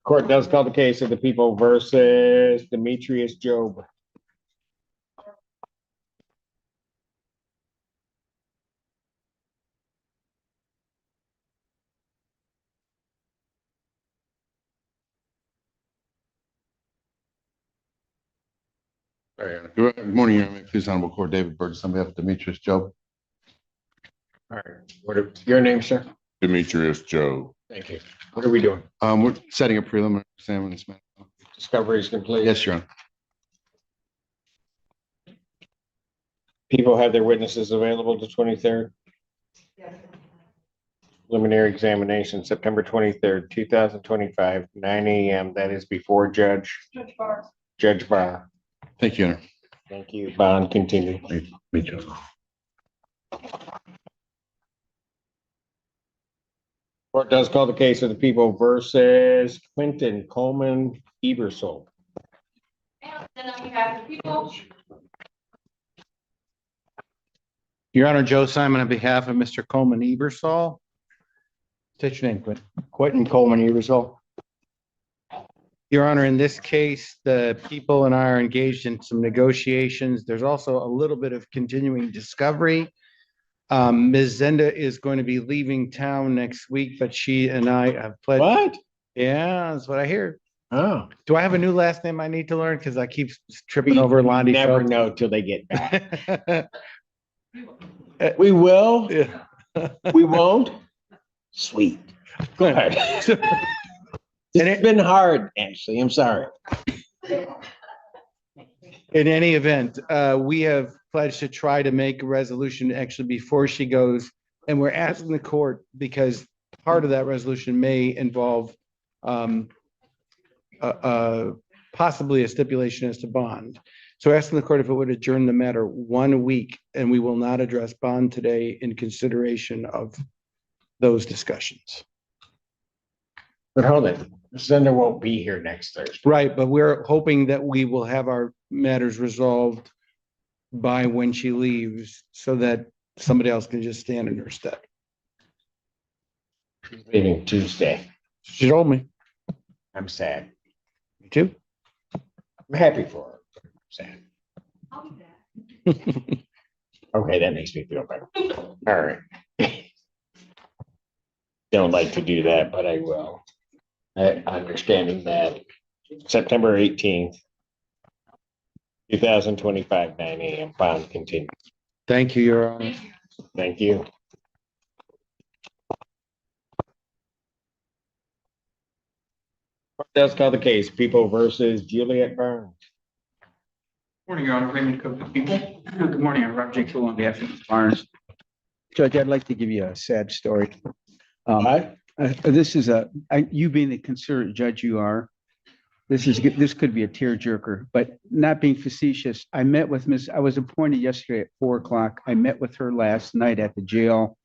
Court does call the case of the people versus Demetrius Job. Good morning, Your Honor. Please, Honorable Court, David Burgess, on behalf of Demetrius Job. All right, what are your name, sir? Demetrius Job. Thank you. What are we doing? We're setting a preliminary exam on this matter. Discovery is complete. Yes, Your Honor. People have their witnesses available the 23rd. Preliminary examination, September 23rd, 2025, 9 a.m. That is before Judge Barr. Thank you, Your Honor. Thank you. Bond continue. Me too. Court does call the case of the people versus Quentin Coleman Ebersol. Then on behalf of the people, Your Honor, Joe Simon, on behalf of Mr. Coleman Ebersol. State your name, Quentin. Quentin Coleman Ebersol. Your Honor, in this case, the people and I are engaged in some negotiations. There's also a little bit of continuing discovery. Ms. Zenda is going to be leaving town next week, but she and I have pledged. What? Yeah, that's what I hear. Oh. Do I have a new last name I need to learn? Because I keep tripping over Lonnie. Never Phelps. know till they get back. We will. Yeah. We won't. Sweet. Go ahead. It's been hard, Ashley. I'm sorry. In any event, we have pledged to try to make a resolution actually before she goes. And we're asking the court because part of that resolution may involve possibly a stipulation as to bond. So asking the court if it would adjourn the matter 1 week, and we will not address bond today in consideration of those discussions. But hold it. Zenda won't be here next Thursday. Right, but we're hoping that we will have our matters resolved by when she leaves so that somebody else can just stand in her stead. Leaving Tuesday. She told me. I'm sad. Me too. I'm happy for her. But I'm sad. Okay, that makes me feel better. All right. Don't like to do that, but I will. Understanding that September 18th, 2025, 9 a.m. Bond continues. Thank you, Your Honor. Thank you. Does call the case, People versus Juliet Burns. Morning, Your Honor. Raymond Cook. Good morning. I'm Robert J. Cool on behalf of Ms. Barnes. Judge, I'd like to give you a sad story. This is you being the considerate judge you are, this could be a tearjerker, but not being facetious. I met with I was appointed yesterday at 4 o'clock. I met with her last night at the jail.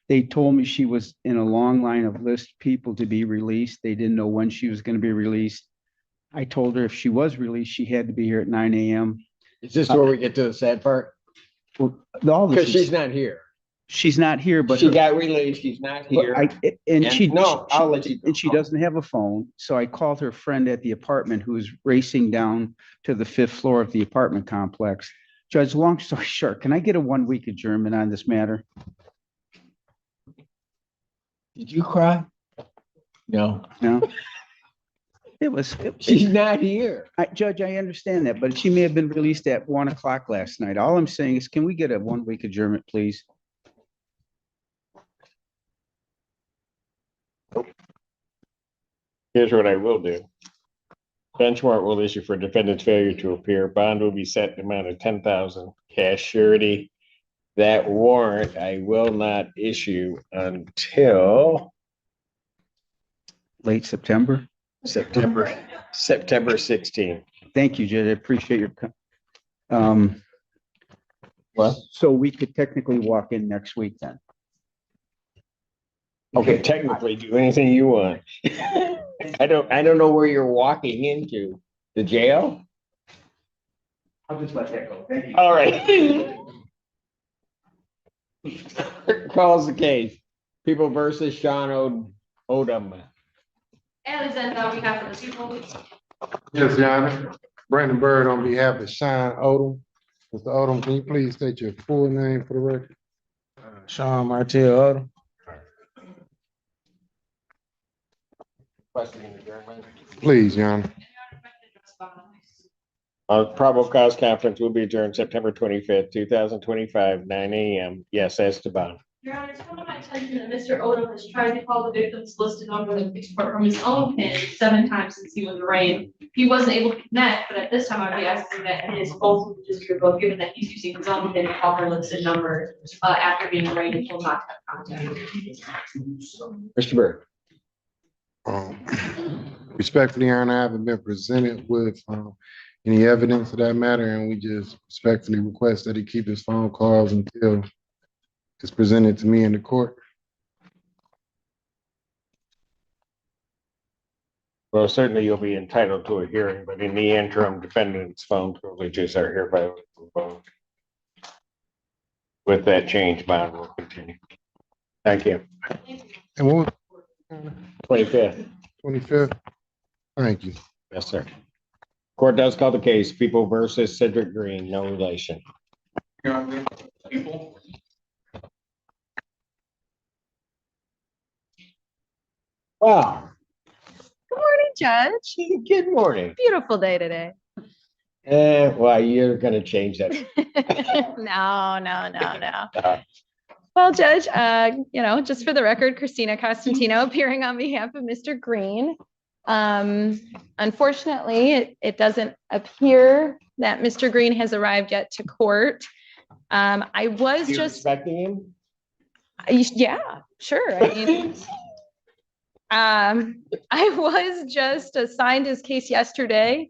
They told me she was in a long line of list people to be released. They didn't know when she was going to be released. I told her if she was released, she had to be here at 9 a.m. Is this where we get to the sad part? Because she's not here. She's not here, but She got released, she's not here. I'll let you go. And she doesn't have a phone. So I called her friend at the apartment who's racing down to the 5th floor of the apartment complex. Judge, long story short, can I get a 1-week adjournment on this matter? Did you cry? No. No. She's not here. Judge, I understand that, but she may have been released at 1 o'clock last night. All I'm saying is, can we get a 1-week adjournment, please? Here's what I will do. Bench warrant will issue for defendant's failure to appear. Bond will be set in the amount of 10,000 cash surety. That warrant I will not issue until late September. September 16th. Thank you, Judge. I appreciate your. What? So we could technically walk in next week then. Okay, technically do anything you want. I don't know where you're walking into. The jail? I'll just let that go. Thank you. All right. Calls the case. People versus Sean Odom. Alexander, on behalf of the people. Yes, Your Honor. Brandon Bird on behalf of Sean Odom. Mr. Odom, can you please state your full name for the record? Sean Martell Odom. Please, Your Honor. Probable cause conference will be adjourned September 25th, 2025, 9 a.m. Yes, Esteban. Your Honor, it's come to my attention that Mr. Odom has tried to call the victims listed on the report from his own pen 7 times since he was arraigned. He wasn't able to connect, but at this time I'd be asking that his phone just be revoked, given that he's using his own pen to call her listed numbers after being arraigned and will not have contact. Mr. Bird. Respectfully, Your Honor, I haven't been presented with any evidence of that matter, and we just respectfully request that he keep his phone calls until it's presented to me in the court. Well, certainly you'll be entitled to a hearing, but in the interim, defendant's phone privileges are hereby revoked. With that change, bond will continue. Thank you. And what? 25th. 25th. Thank you. Yes, sir. Court does call the case. People versus Cedric Green, no relation. People. Wow. Good morning, Judge. Good morning. Beautiful day today. Well, you're gonna change that. No. Well, Judge, just for the record, Christina Costantino appearing on behalf of Mr. Green. Unfortunately, it doesn't appear that Mr. Green has arrived yet to court. I was just expecting him. Yeah, sure. I mean, I was just assigned his case yesterday.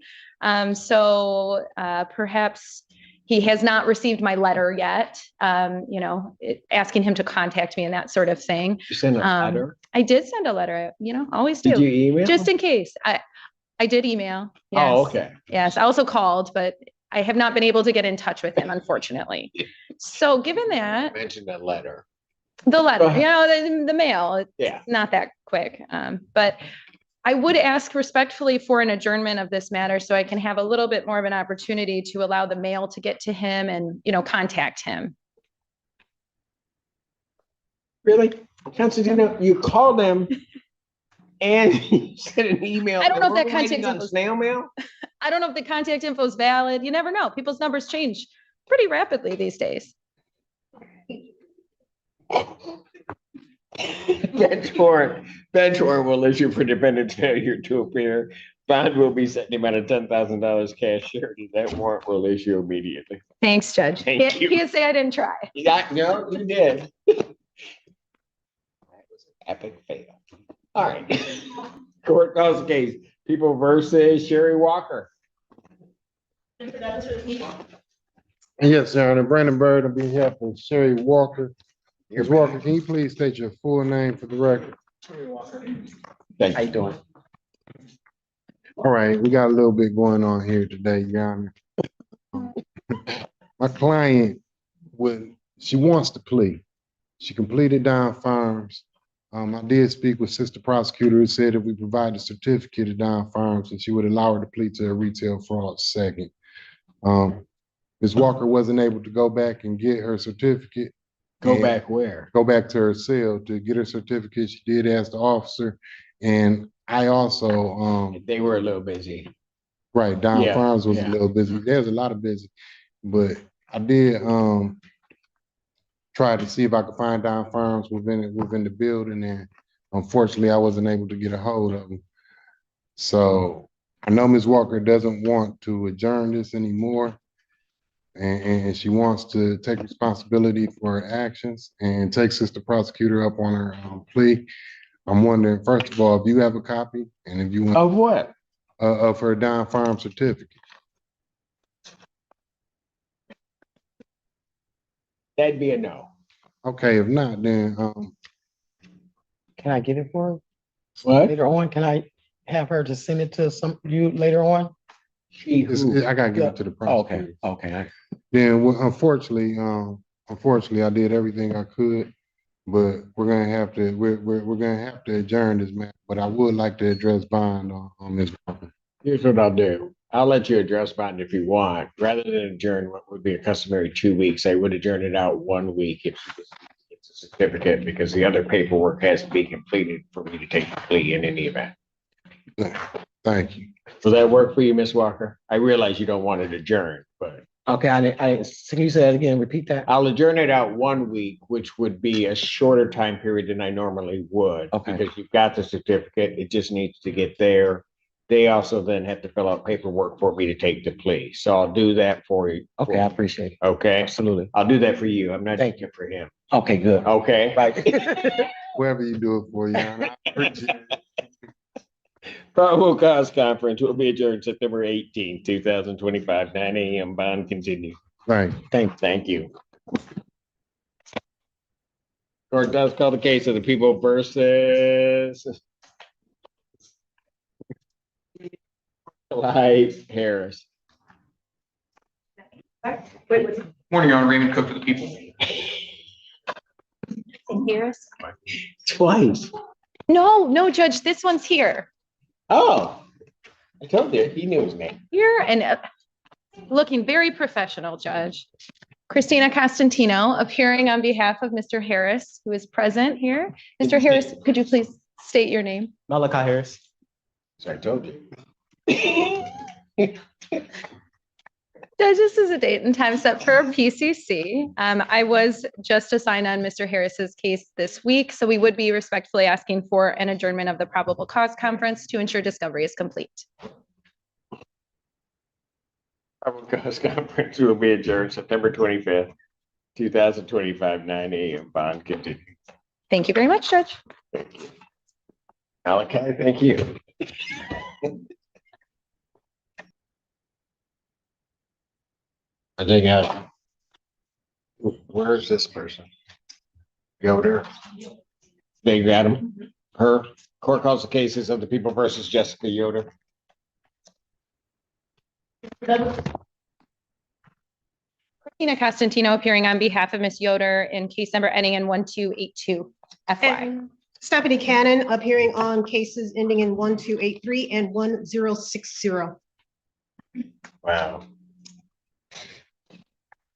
So perhaps he has not received my letter yet, asking him to contact me and that sort of thing. You sent a letter? I did send a letter, always do. Did you email? Just in case. I did email. Yes. Oh, okay. Yes, I also called, but I have not been able to get in touch with him, unfortunately. So given that. Mentioned that letter. The letter, the mail, yeah, not that quick. But I would ask respectfully for an adjournment of this matter so I can have a little bit more of an opportunity to allow the mail to get to him and, contact him. Really? Constantino, you called him and you sent an email. I don't know if that contact info is snail mail. I don't know if the contact info is valid. You never know. People's numbers change pretty rapidly these days. Bench warrant will issue for defendant's failure to appear. Bond will be set in the amount of $10,000 cash surety. That warrant will issue immediately. Thanks, Judge. Thank you. Can't say I didn't try. No, you did. That was an epic fail. All right. Court calls the case. People versus Sherry Walker. And yes, Your Honor, Brandon Bird on behalf of Sherry Walker. Ms. Walker, can you please state your full name for the record? How you doing? All right, we got a little bit going on here today, Your Honor. My client she wants to plea. She completed Don Farms. I did speak with Sister Prosecutor who said if we provide the certificate of Don Farms, that she would allow her to plead to a retail fraud second. Ms. Walker wasn't able to go back and get her certificate. Go back where? Go back to her cell to get her certificate. She did ask the officer, and I also They were a little busy. right, Don Yeah, Farms was a yeah. little busy. There's a lot of busy, but I did try to see if I could find Don Farms within the building, and unfortunately, I wasn't able to get a hold of him. So I know Ms. Walker doesn't want to adjourn this anymore, and she wants to take responsibility for her actions and take Sister Prosecutor up on her plea. I'm wondering, first of all, if you have a copy, and if you want Of what? of her Don Farm certificate. That'd be a no. Okay, if not, then Can I get it for her What? later on? Can I have her to send it to you later on? I gotta give it to the prosecutor. Okay. Then unfortunately, I did everything I could, but we're gonna have to adjourn this matter. But I would like to address bond on Ms. Walker. Here's what I'll do. I'll let you address bond if you want. Rather than adjourn what would be a customary 2 weeks, I would adjourn it out 1 week if it's a certificate, because the other paperwork has to be completed for me to take the plea in any event. Thank you. Does that work for you, Ms. Walker? I realize you don't want it adjourned, but Okay, can you say that again? Repeat that? I'll adjourn it out 1 week, which would be a shorter time period than I normally would. Okay. Because you've got the certificate, it just needs to get there. They also then have to fill out paperwork for me to take the plea. So I'll do that for you. Okay, I appreciate it. Okay, Absolutely. I'll do that for you. I'm not doing Thank it for him. Okay, good. Okay. Whoever you do it for, Your Honor, I appreciate it. Probable cause conference will be adjourned September 18th, 2025, 9 a.m. Bond continue. Right. Thank you. Court does call the case of the people versus Clyde Harris. Morning, Your Honor, Raymond Cook for the people. Harris? Twice. No, Judge, this one's here. Oh, I told you, he knew his name. Here and looking very professional, Judge. Christina Costantino, appearing on behalf of Mr. Harris, who is present here. Mr. Harris, could you please state your name? Malachi Harris. So I told you. Judge, this is a date and time set for a PCC. I was just assigned on Mr. Harris's case this week, so we would be respectfully asking for an adjournment of the probable cause conference to ensure discovery is complete. Probable cause conference will be adjourned September 25th, 2025, 9 a.m. Bond continue. Thank you very much, Judge. Malachi, thank you. I think where's this person? Yoder. They got him. Her. Court calls the cases of the people versus Jessica Yoder. Christina Costantino appearing on behalf of Ms. Yoder in case number ending in 1282 FY. And Stephanie Cannon appearing on cases ending in 1283 and 1060. Wow.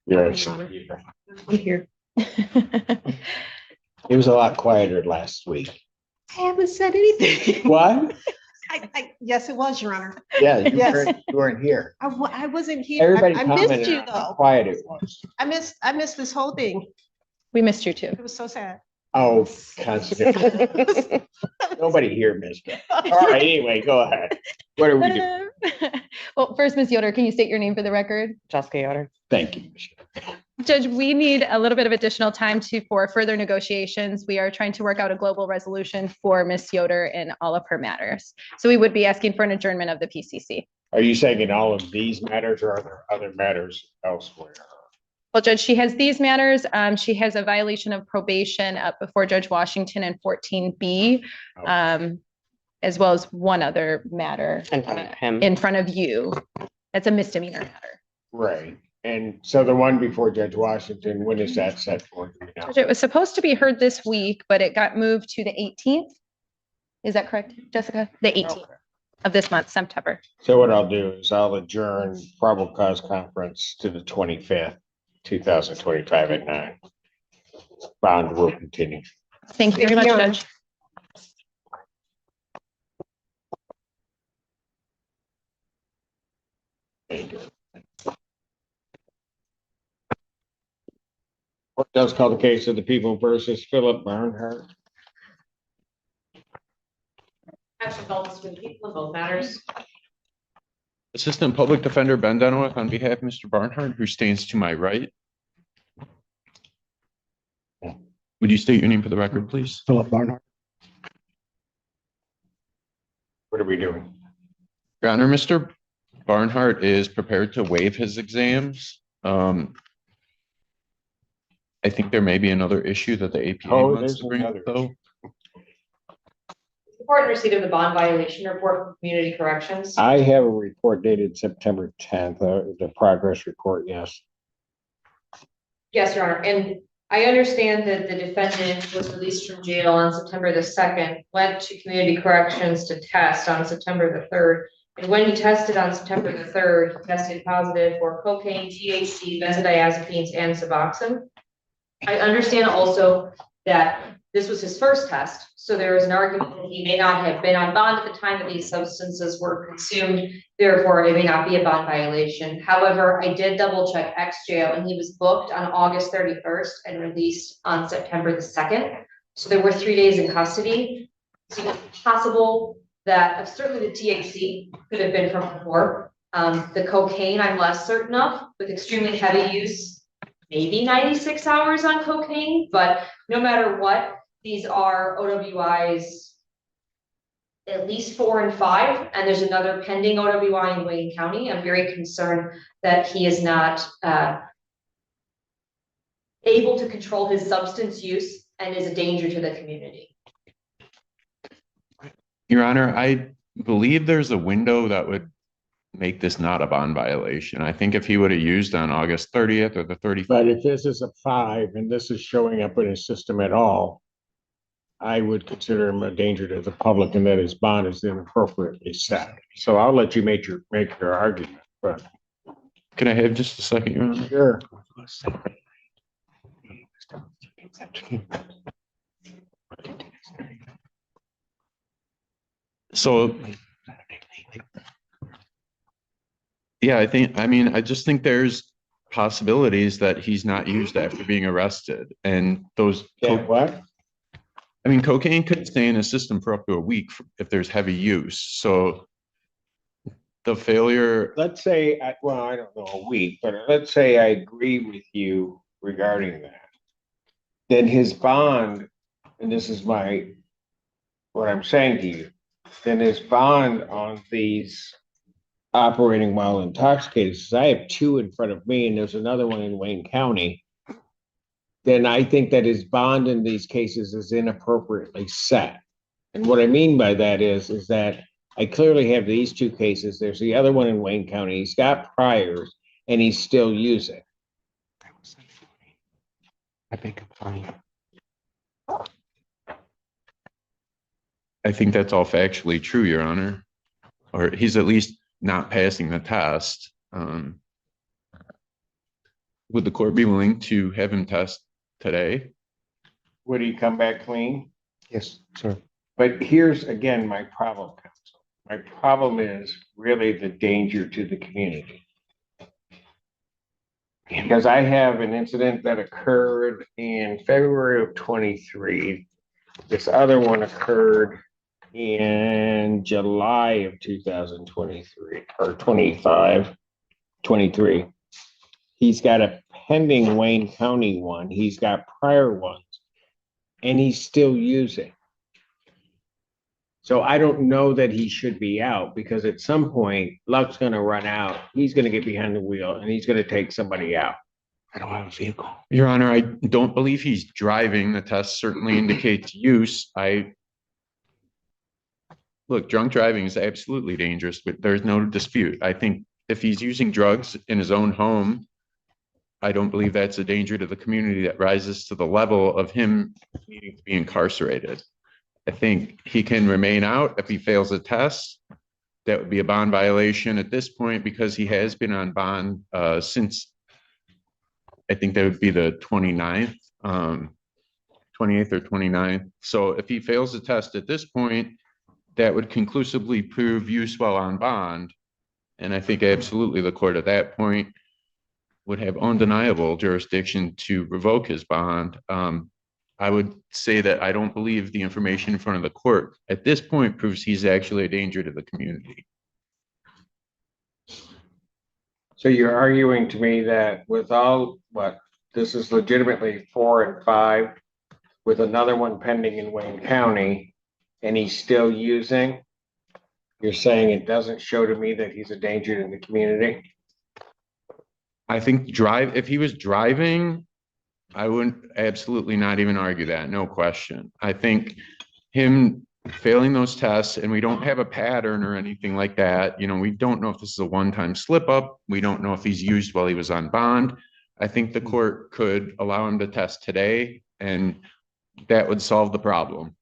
Yes. I'm here. It was a lot quieter last week. I haven't said anything. What? Yes, it was, Your Honor. Yeah, you Yes. weren't here. I wasn't here. Everybody I missed commented you on how though. quiet it was. I missed this whole thing. We missed you too. It was so sad. Oh, constant. Nobody here missed it. All right, anyway, go ahead. What are we doing? Well, first, Ms. Yoder, can you state your name for the record? Jessica Yoder. Thank you. Judge, we need a little bit of additional time for further negotiations. We are trying to work out a global resolution for Ms. Yoder in all of her matters. So we would be asking for an adjournment of the PCC. Are you saying in all of these matters or are there other matters elsewhere? Well, Judge, she has these matters. She has a violation of probation up before Judge Washington in 14B, as well as one other matter in front of you. That's a misdemeanor matter. Right. And so the one before Judge Washington, when is that set for? Judge, it was supposed to be heard this week, but it got moved to the 18th. Is that correct, Jessica? The 18th of this month, September. So what I'll do is I'll adjourn probable cause conference to the 25th, 2025 at 9. Bond will continue. Thank you very much, Judge. Court does call the case of the people versus Philip Barnhart. Actually, call this for the people in both matters. Assistant Public Defender Ben Dunaway on behalf of Mr. Barnhart, who stands to my right. Would you state your name for the record, please? Philip Barnhart. What are we doing? Your Honor, Mr. Barnhart is prepared to waive his exams. I think there may be another issue that the APA wants to bring up, though. Report and receipt of the bond violation report from Community Corrections. I have a report dated September 10th, the progress report, yes. Yes, Your Honor, and I understand that the defendant was released from jail on September the 2nd, went to Community Corrections to test on September the 3rd. And when he tested on September the 3rd, he tested positive for cocaine, THC, benzodiazepines, and Suboxone. I understand also that this was his first test, so there is an argument that he may not have been on bond at the time that these substances were consumed, therefore it may not be a bond violation. However, I did double check X jail and he was booked on August 31st and released on September the 2nd. So there were 3 days in custody. So it's possible that certainly the THC could have been from before. The cocaine, I'm less certain of, with extremely heavy use, maybe 96 hours on cocaine, but no matter what, these are OWIs at least 4 and 5, and there's another pending OWI in Wayne County. I'm very concerned that he is not able to control his substance use and is a danger to the community. Your Honor, I believe there's a window that would make this not a bond violation. I think if he would have used on August 30th or the 31st. But if this is a 5 and this is showing up in his system at all, I would consider him a danger to the public and that his bond is inappropriately set. So I'll let you make your argument, but. Can I have just a second, Your Honor? Sure. So, yeah, I just think there's possibilities that he's not used after being arrested, and those. What? I mean, cocaine could stay in his system for up to a week if there's heavy use. So the failure. Let's say, well, I don't know, a week, but let's say I agree with you regarding that. Then his bond, and this is what I'm saying to you, then his bond on these operating while intoxicated, since I have 2 in front of me and there's another one in Wayne County, then I think that his bond in these cases is inappropriately set. And what I mean by that is that I clearly have these 2 cases. There's the other one in Wayne County. He's got priors and he's still using. I think I'm fine. I think that's all factually true, Your Honor. Or he's at least not passing the test. Would the court be willing to have him test today? Would he come back clean? Yes, sir. But here's again my problem, Counsel. My problem is really the danger to the community. Because I have an incident that occurred in February of 23. This other one occurred in July of 2023 or 23. He's got a pending Wayne County one. He's got prior ones, and he's still using. So I don't know that he should be out, because at some point luck's going to run out. He's going to get behind the wheel and he's going to take somebody out. I don't have a vehicle. Your Honor, I don't believe he's driving. The test certainly indicates use. Look, drunk driving is absolutely dangerous, but there's no dispute. I think if he's using drugs in his own home, I don't believe that's a danger to the community that rises to the level of him needing to be incarcerated. I think he can remain out if he fails a test. That would be a bond violation at this point, because he has been on bond since, I think that would be the 29th, 28th or 29th. So if he fails the test at this point, that would conclusively prove use while on bond. And I think absolutely the court at that point would have undeniable jurisdiction to revoke his bond. I would say that I don't believe the information in front of the court at this point proves he's actually a danger to the community. So you're arguing to me that with all this is legitimately 4 and 5 with another one pending in Wayne County, and he's still using. You're saying it doesn't show to me that he's a danger to the community? I think if he was driving, I wouldn't absolutely not even argue that, no question. I think him failing those tests, and we don't have a pattern or anything like that. You know, we don't know if this is a one-time slip up. We don't know if he's used while he was on bond. I think the court could allow him to test today, and that would solve the problem.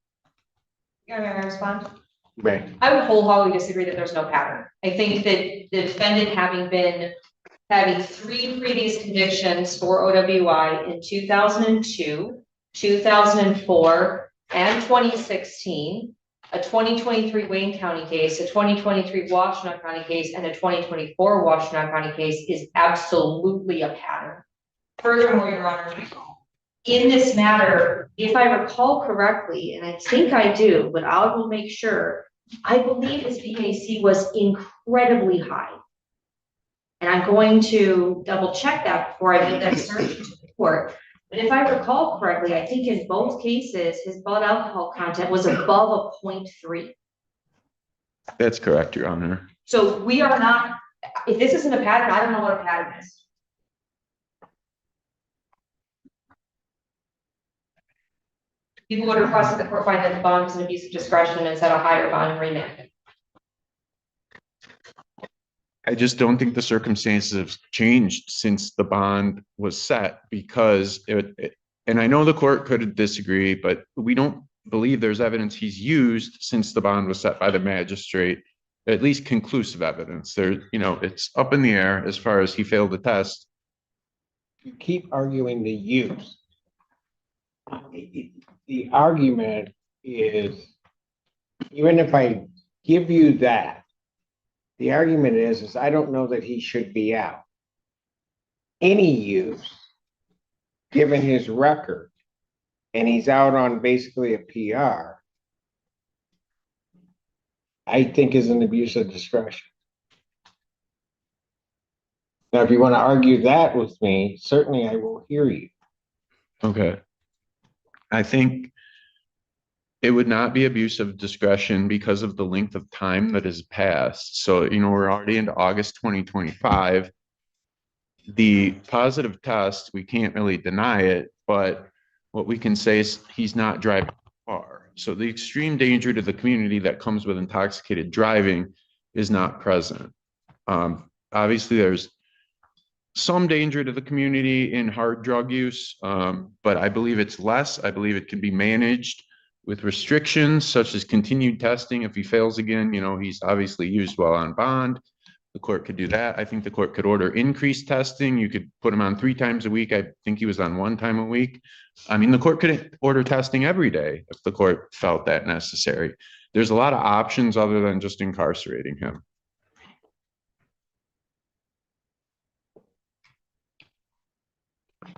May I respond? Right. I would wholeheartedly disagree that there's no pattern. I think that the defendant having 3 previous convictions for OWI in 2002, 2004, and 2016, a 2023 Wayne County case, a 2023 Washtenaw County case, and a 2024 Washtenaw County case is absolutely a pattern. Furthermore, Your Honor, in this matter, if I recall correctly, and I think I do, but I will make sure, I believe his BAC was incredibly high. And I'm going to double check that before I get that search to the court. But if I recall correctly, I think in both cases, his blood alcohol content was above a 0.3. That's correct, Your Honor. So we are not, if this isn't a pattern, I don't know what a pattern is. People would request that the court find that the bond was an abuse of discretion and set a higher bond remand. I just don't think the circumstances have changed since the bond was set, because and I know the court could disagree, but we don't believe there's evidence he's used since the bond was set by the magistrate, at least conclusive evidence. It's up in the air as far as he failed the test. You keep arguing the use. The argument is, even if I give you that, the argument is I don't know that he should be out. Any use, given his record, and he's out on basically a PR, I think is an abuse of discretion. Now, if you want to argue that with me, certainly I will hear you. Okay. I think it would not be abuse of discretion because of the length of time that has passed. So, we're already into August 2025. The positive test, we can't really deny it, but what we can say is he's not driving a car. So the extreme danger to the community that comes with intoxicated driving is not present. Obviously, there's some danger to the community in hard drug use, but I believe it's less. I believe it can be managed with restrictions such as continued testing. If he fails again, he's obviously used while on bond. The court could do that. I think the court could order increased testing. You could put him on 3 times a week. I think he was on 1 time a week. I mean, the court could order testing every day if the court felt that necessary. There's a lot of options other than just incarcerating him.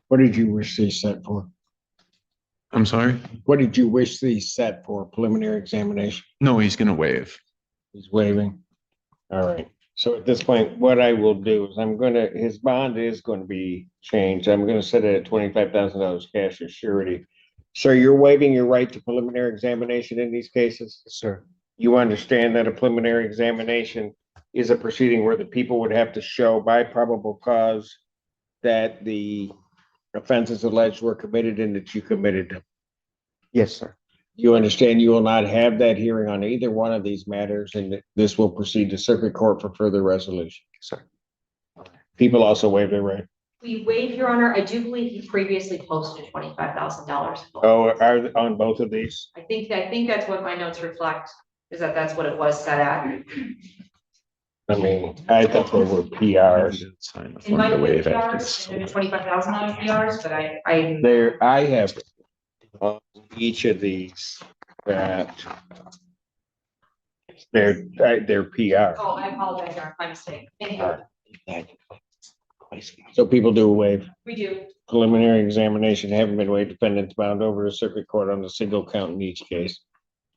What did you receive sent for? I'm sorry? What did you wish these set for preliminary examination? No, he's gonna waive. He's waiving. All right. So at this point, what I will do is his bond is going to be changed. I'm gonna set it at $25,000 cash or surety. So you're waiving your right to preliminary examination in these cases? Sir. You understand that a preliminary examination is a proceeding where the people would have to show by probable cause that the offenses alleged were committed and that you committed them. Yes, sir. You understand you will not have that hearing on either one of these matters, and that this will proceed to circuit court for further resolution. Sir. People also waive their right. We waive, Your Honor. I do believe he previously posted $25,000. Oh, are on both of these? I think that's what my notes reflect, is that that's what it was set at. I mean, I thought they were PRs. Sign the It might form to be waive after PRs, this. $25,000 PRs, but I There, I have on each of these that they're PR. Oh, I apologize, Your Honor, my mistake. Thank you. So people do waive We do. preliminary examination, haven't been waived, defendants bound over to circuit court on a single count in each case.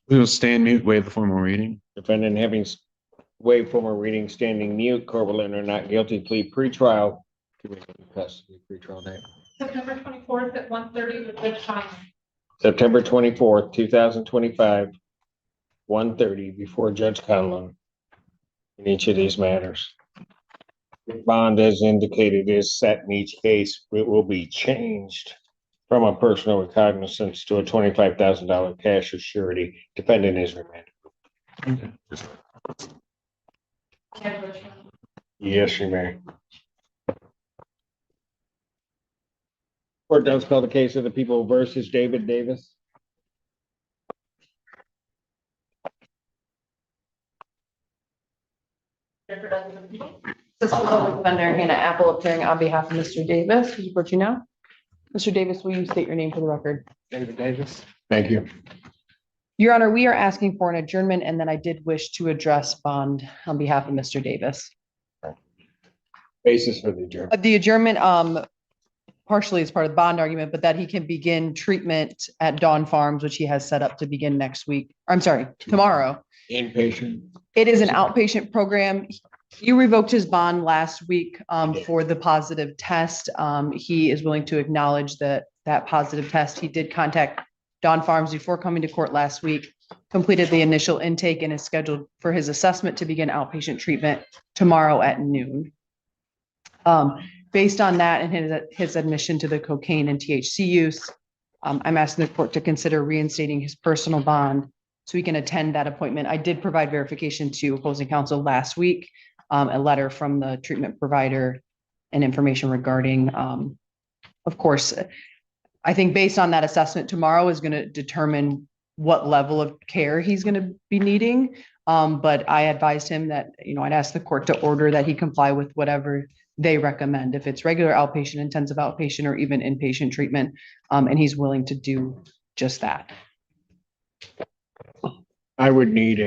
We will stand mute, waive the formal reading. Defendant having waived formal reading, standing mute, court will enter not guilty plea pretrial. Custody pretrial date. September 24th at 1:30 with Judge Sean. September 24th, 2025, 1:30 before Judge Conlon in each of these matters. The bond, as indicated, is set in each case. It will be changed from a personal recognizance to a $25,000 cash or surety. Defendant is remanded. Yes, you may. Court does call the case of the people versus David Davis. This is Defender Hannah Apple appearing on behalf of Mr. Davis, who's approaching now. Mr. Davis, will you state your name for the record? David Davis. Thank you. Your Honor, we are asking for an adjournment, and then I did wish to address bond on behalf of Mr. Davis. Basis for the adjournment. The adjournment, partially as part of the bond argument, but that he can begin treatment at Dawn Farms, which he has set up to begin next week. I'm sorry, tomorrow. Inpatient. It is an outpatient program. You revoked his bond last week for the positive test. He is willing to acknowledge that positive test. He did contact Dawn Farms before coming to court last week, completed the initial intake, and is scheduled for his assessment to begin outpatient treatment tomorrow at noon. Based on that and his admission to the cocaine and THC use, I'm asking the court to consider reinstating his personal bond so he can attend that appointment. I did provide verification to opposing counsel last week, a letter from the treatment provider and information regarding, of course, I think based on that assessment tomorrow is going to determine what level of care he's going to be needing. But I advised him that, I'd ask the court to order that he comply with whatever they recommend, if it's regular outpatient, intensive outpatient, or even inpatient treatment. And he's willing to do just that. I would need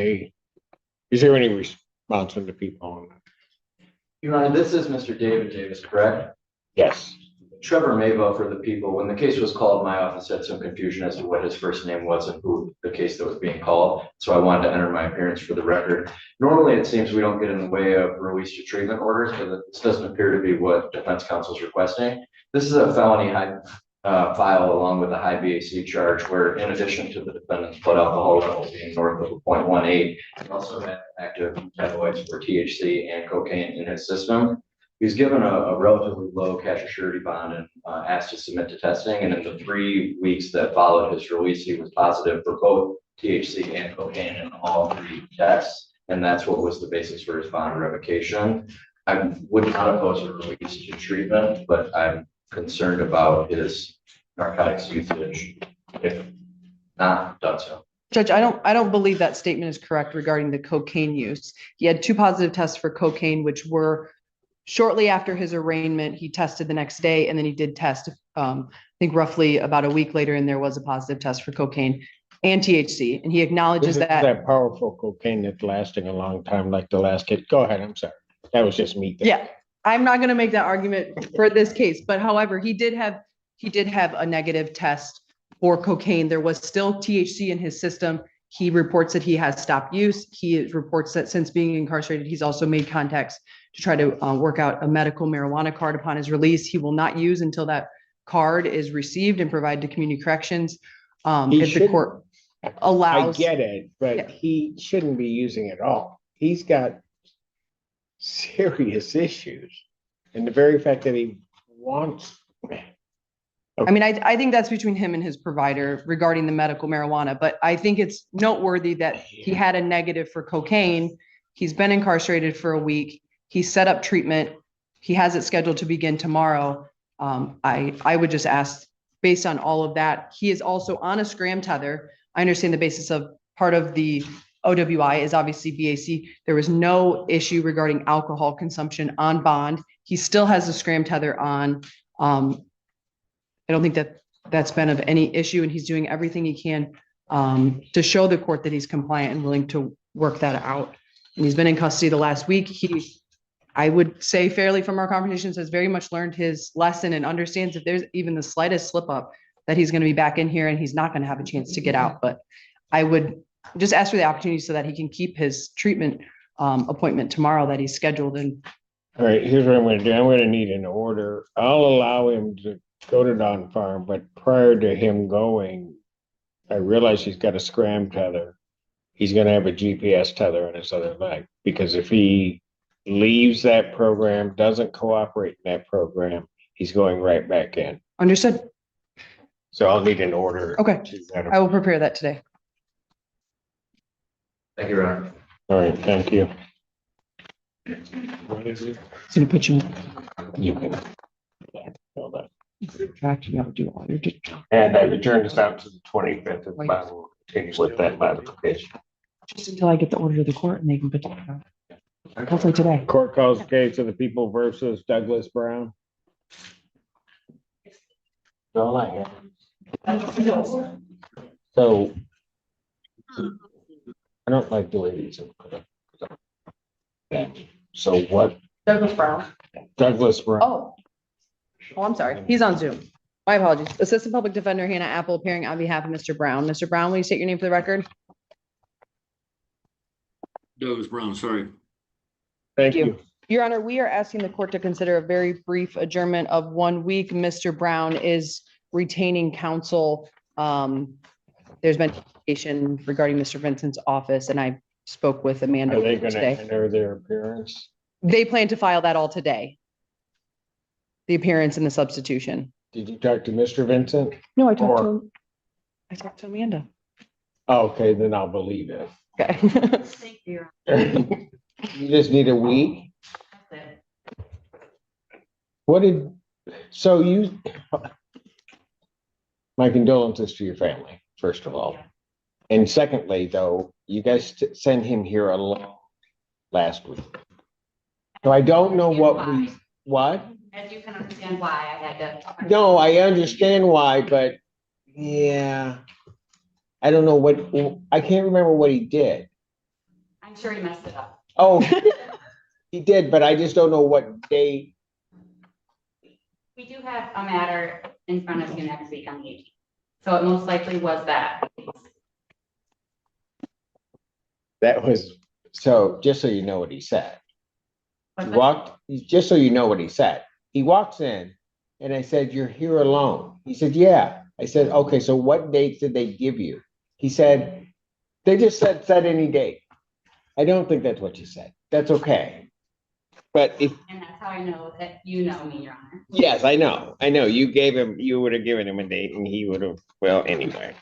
is there any response from the people on that? Your Honor, this is Mr. David Davis, correct? Yes. Trevor Mabo for the people. When the case was called, my office had some confusion as to what his first name was and who the case that was being called. So I wanted to enter my appearance for the record. Normally, it seems we don't get in the way of release to treatment orders, but this doesn't appear to be what defense counsel is requesting. This is a felony file along with a high BAC charge where, in addition to the defendant's blood alcohol levels being north of 0.18, he also had active metabolites for THC and cocaine in his system. He was given a relatively low cash or surety bond and asked to submit to testing. And in the 3 weeks that followed his release, he was positive for both THC and cocaine in all 3 tests. And that's what was the basis for his bond revocation. I would not oppose a release to treatment, but I'm concerned about his narcotics usage if not done so. Judge, I don't believe that statement is correct regarding the cocaine use. He had 2 positive tests for cocaine, which were shortly after his arraignment. He tested the next day, and then he did test, I think roughly about a week later, and there was a positive test for cocaine and THC. And he acknowledges that powerful cocaine that's lasting a long time, like the last kid. Go ahead. I'm sorry. That was just me. Yeah, I'm not going to make that argument for this case, but however, he did have a negative test for cocaine. There was still THC in his system. He reports that he has stopped use. He reports that since being incarcerated, he's also made contacts to try to work out a medical marijuana card upon his release. He will not use until that card is received and provided to community corrections. He If the shouldn't- court I allows. get it, but Yeah. he shouldn't be using it all. He's got serious issues. And the very fact that he wants. I mean, I think that's between him and his provider regarding the medical marijuana, but I think it's noteworthy that he had a negative for cocaine. He's been incarcerated for a week. He set up treatment. He has it scheduled to begin tomorrow. I would just ask, based on all of that, he is also on a scram tether. I understand the basis of part of the OWI is obviously BAC. There was no issue regarding alcohol consumption on bond. He still has a scram tether on. I don't think that that's been of any issue, and he's doing everything he can to show the court that he's compliant and willing to work that out. And he's been in custody the last week. I would say fairly from our conversations, has very much learned his lesson and understands if there's even the slightest slip up that he's going to be back in here and he's not going to have a chance to get out. But I would just ask for the opportunity so that he can keep his treatment appointment tomorrow that he's scheduled. And All right, here's what I'm gonna do. I'm gonna need an order. I'll allow him to go to Don Farm, but prior to him going, I realize he's got a scram tether. He's gonna have a GPS tether on his other leg, because if he leaves that program, doesn't cooperate in that program, he's going right back in. Understood. So I'll need an order. Okay, to that. I will prepare that today. Thank you, Your Honor. All right, thank you. What is it? It's gonna put you. You can. Hold on. Actually, I'll do all your. And I've adjourned this out to the 25th of Bible, continue with that modification. Just until I get the order to the court and they can put it out. Hopefully today. Court calls the case of the people versus Douglas Brown. All I have. So. I don't like the way these are put up. So what? Douglas Brown. Douglas Brown. Oh, I'm sorry. He's on Zoom. My apologies. Assistant Public Defender Hannah Apple appearing on behalf of Mr. Brown. Mr. Brown, will you state your name for the record? Douglas Brown, sorry. Thank you. Your Honor, we are asking the court to consider a very brief adjournment of 1 week. Mr. Brown is retaining counsel. There's been communication regarding Mr. Vincent's office, and I spoke with Amanda Are they gonna today. enter their appearance? They plan to file that all today. The appearance and the substitution. Did you talk to Mr. Vincent? No, I talked to Or- him. I talked to Amanda. Okay, then I'll believe it. Okay. Thank you. You just need a week? What did, so you, my condolences to your family, first of all. And secondly, though, you guys sent him here alone last week. So I don't know what? As you can understand why I had to. No, I understand why, but yeah. I don't know what, I can't remember what he did. I'm sure he messed it up. Oh, he did, but I just don't know what day. We do have a matter in front of you next week on the 18th. So it most likely was that. That was, so just so you know what he said. Just so you know what he said. He walks in and I said, "You're here alone." He said, "Yeah." I said, "Okay, so what dates did they give you?" He said, "They just said any date." I don't think that's what you said. That's okay. But if, And that's how I know that you know me, Your Honor. yes, I know. You would have given him a date and he would have, well, anyway.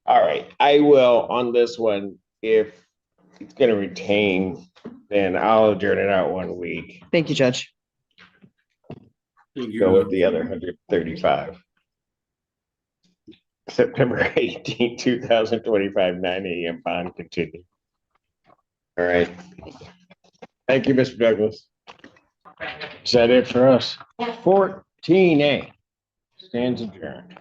All right, I will on this one, if he's gonna retain, then I'll adjourn it out 1 week. Thank you, Judge. Go with the other 135. September 18, 2025, 9 a.m. bond continued. All right. Thank you, Mr. Douglas. Is that it for us? 14A stands adjourned.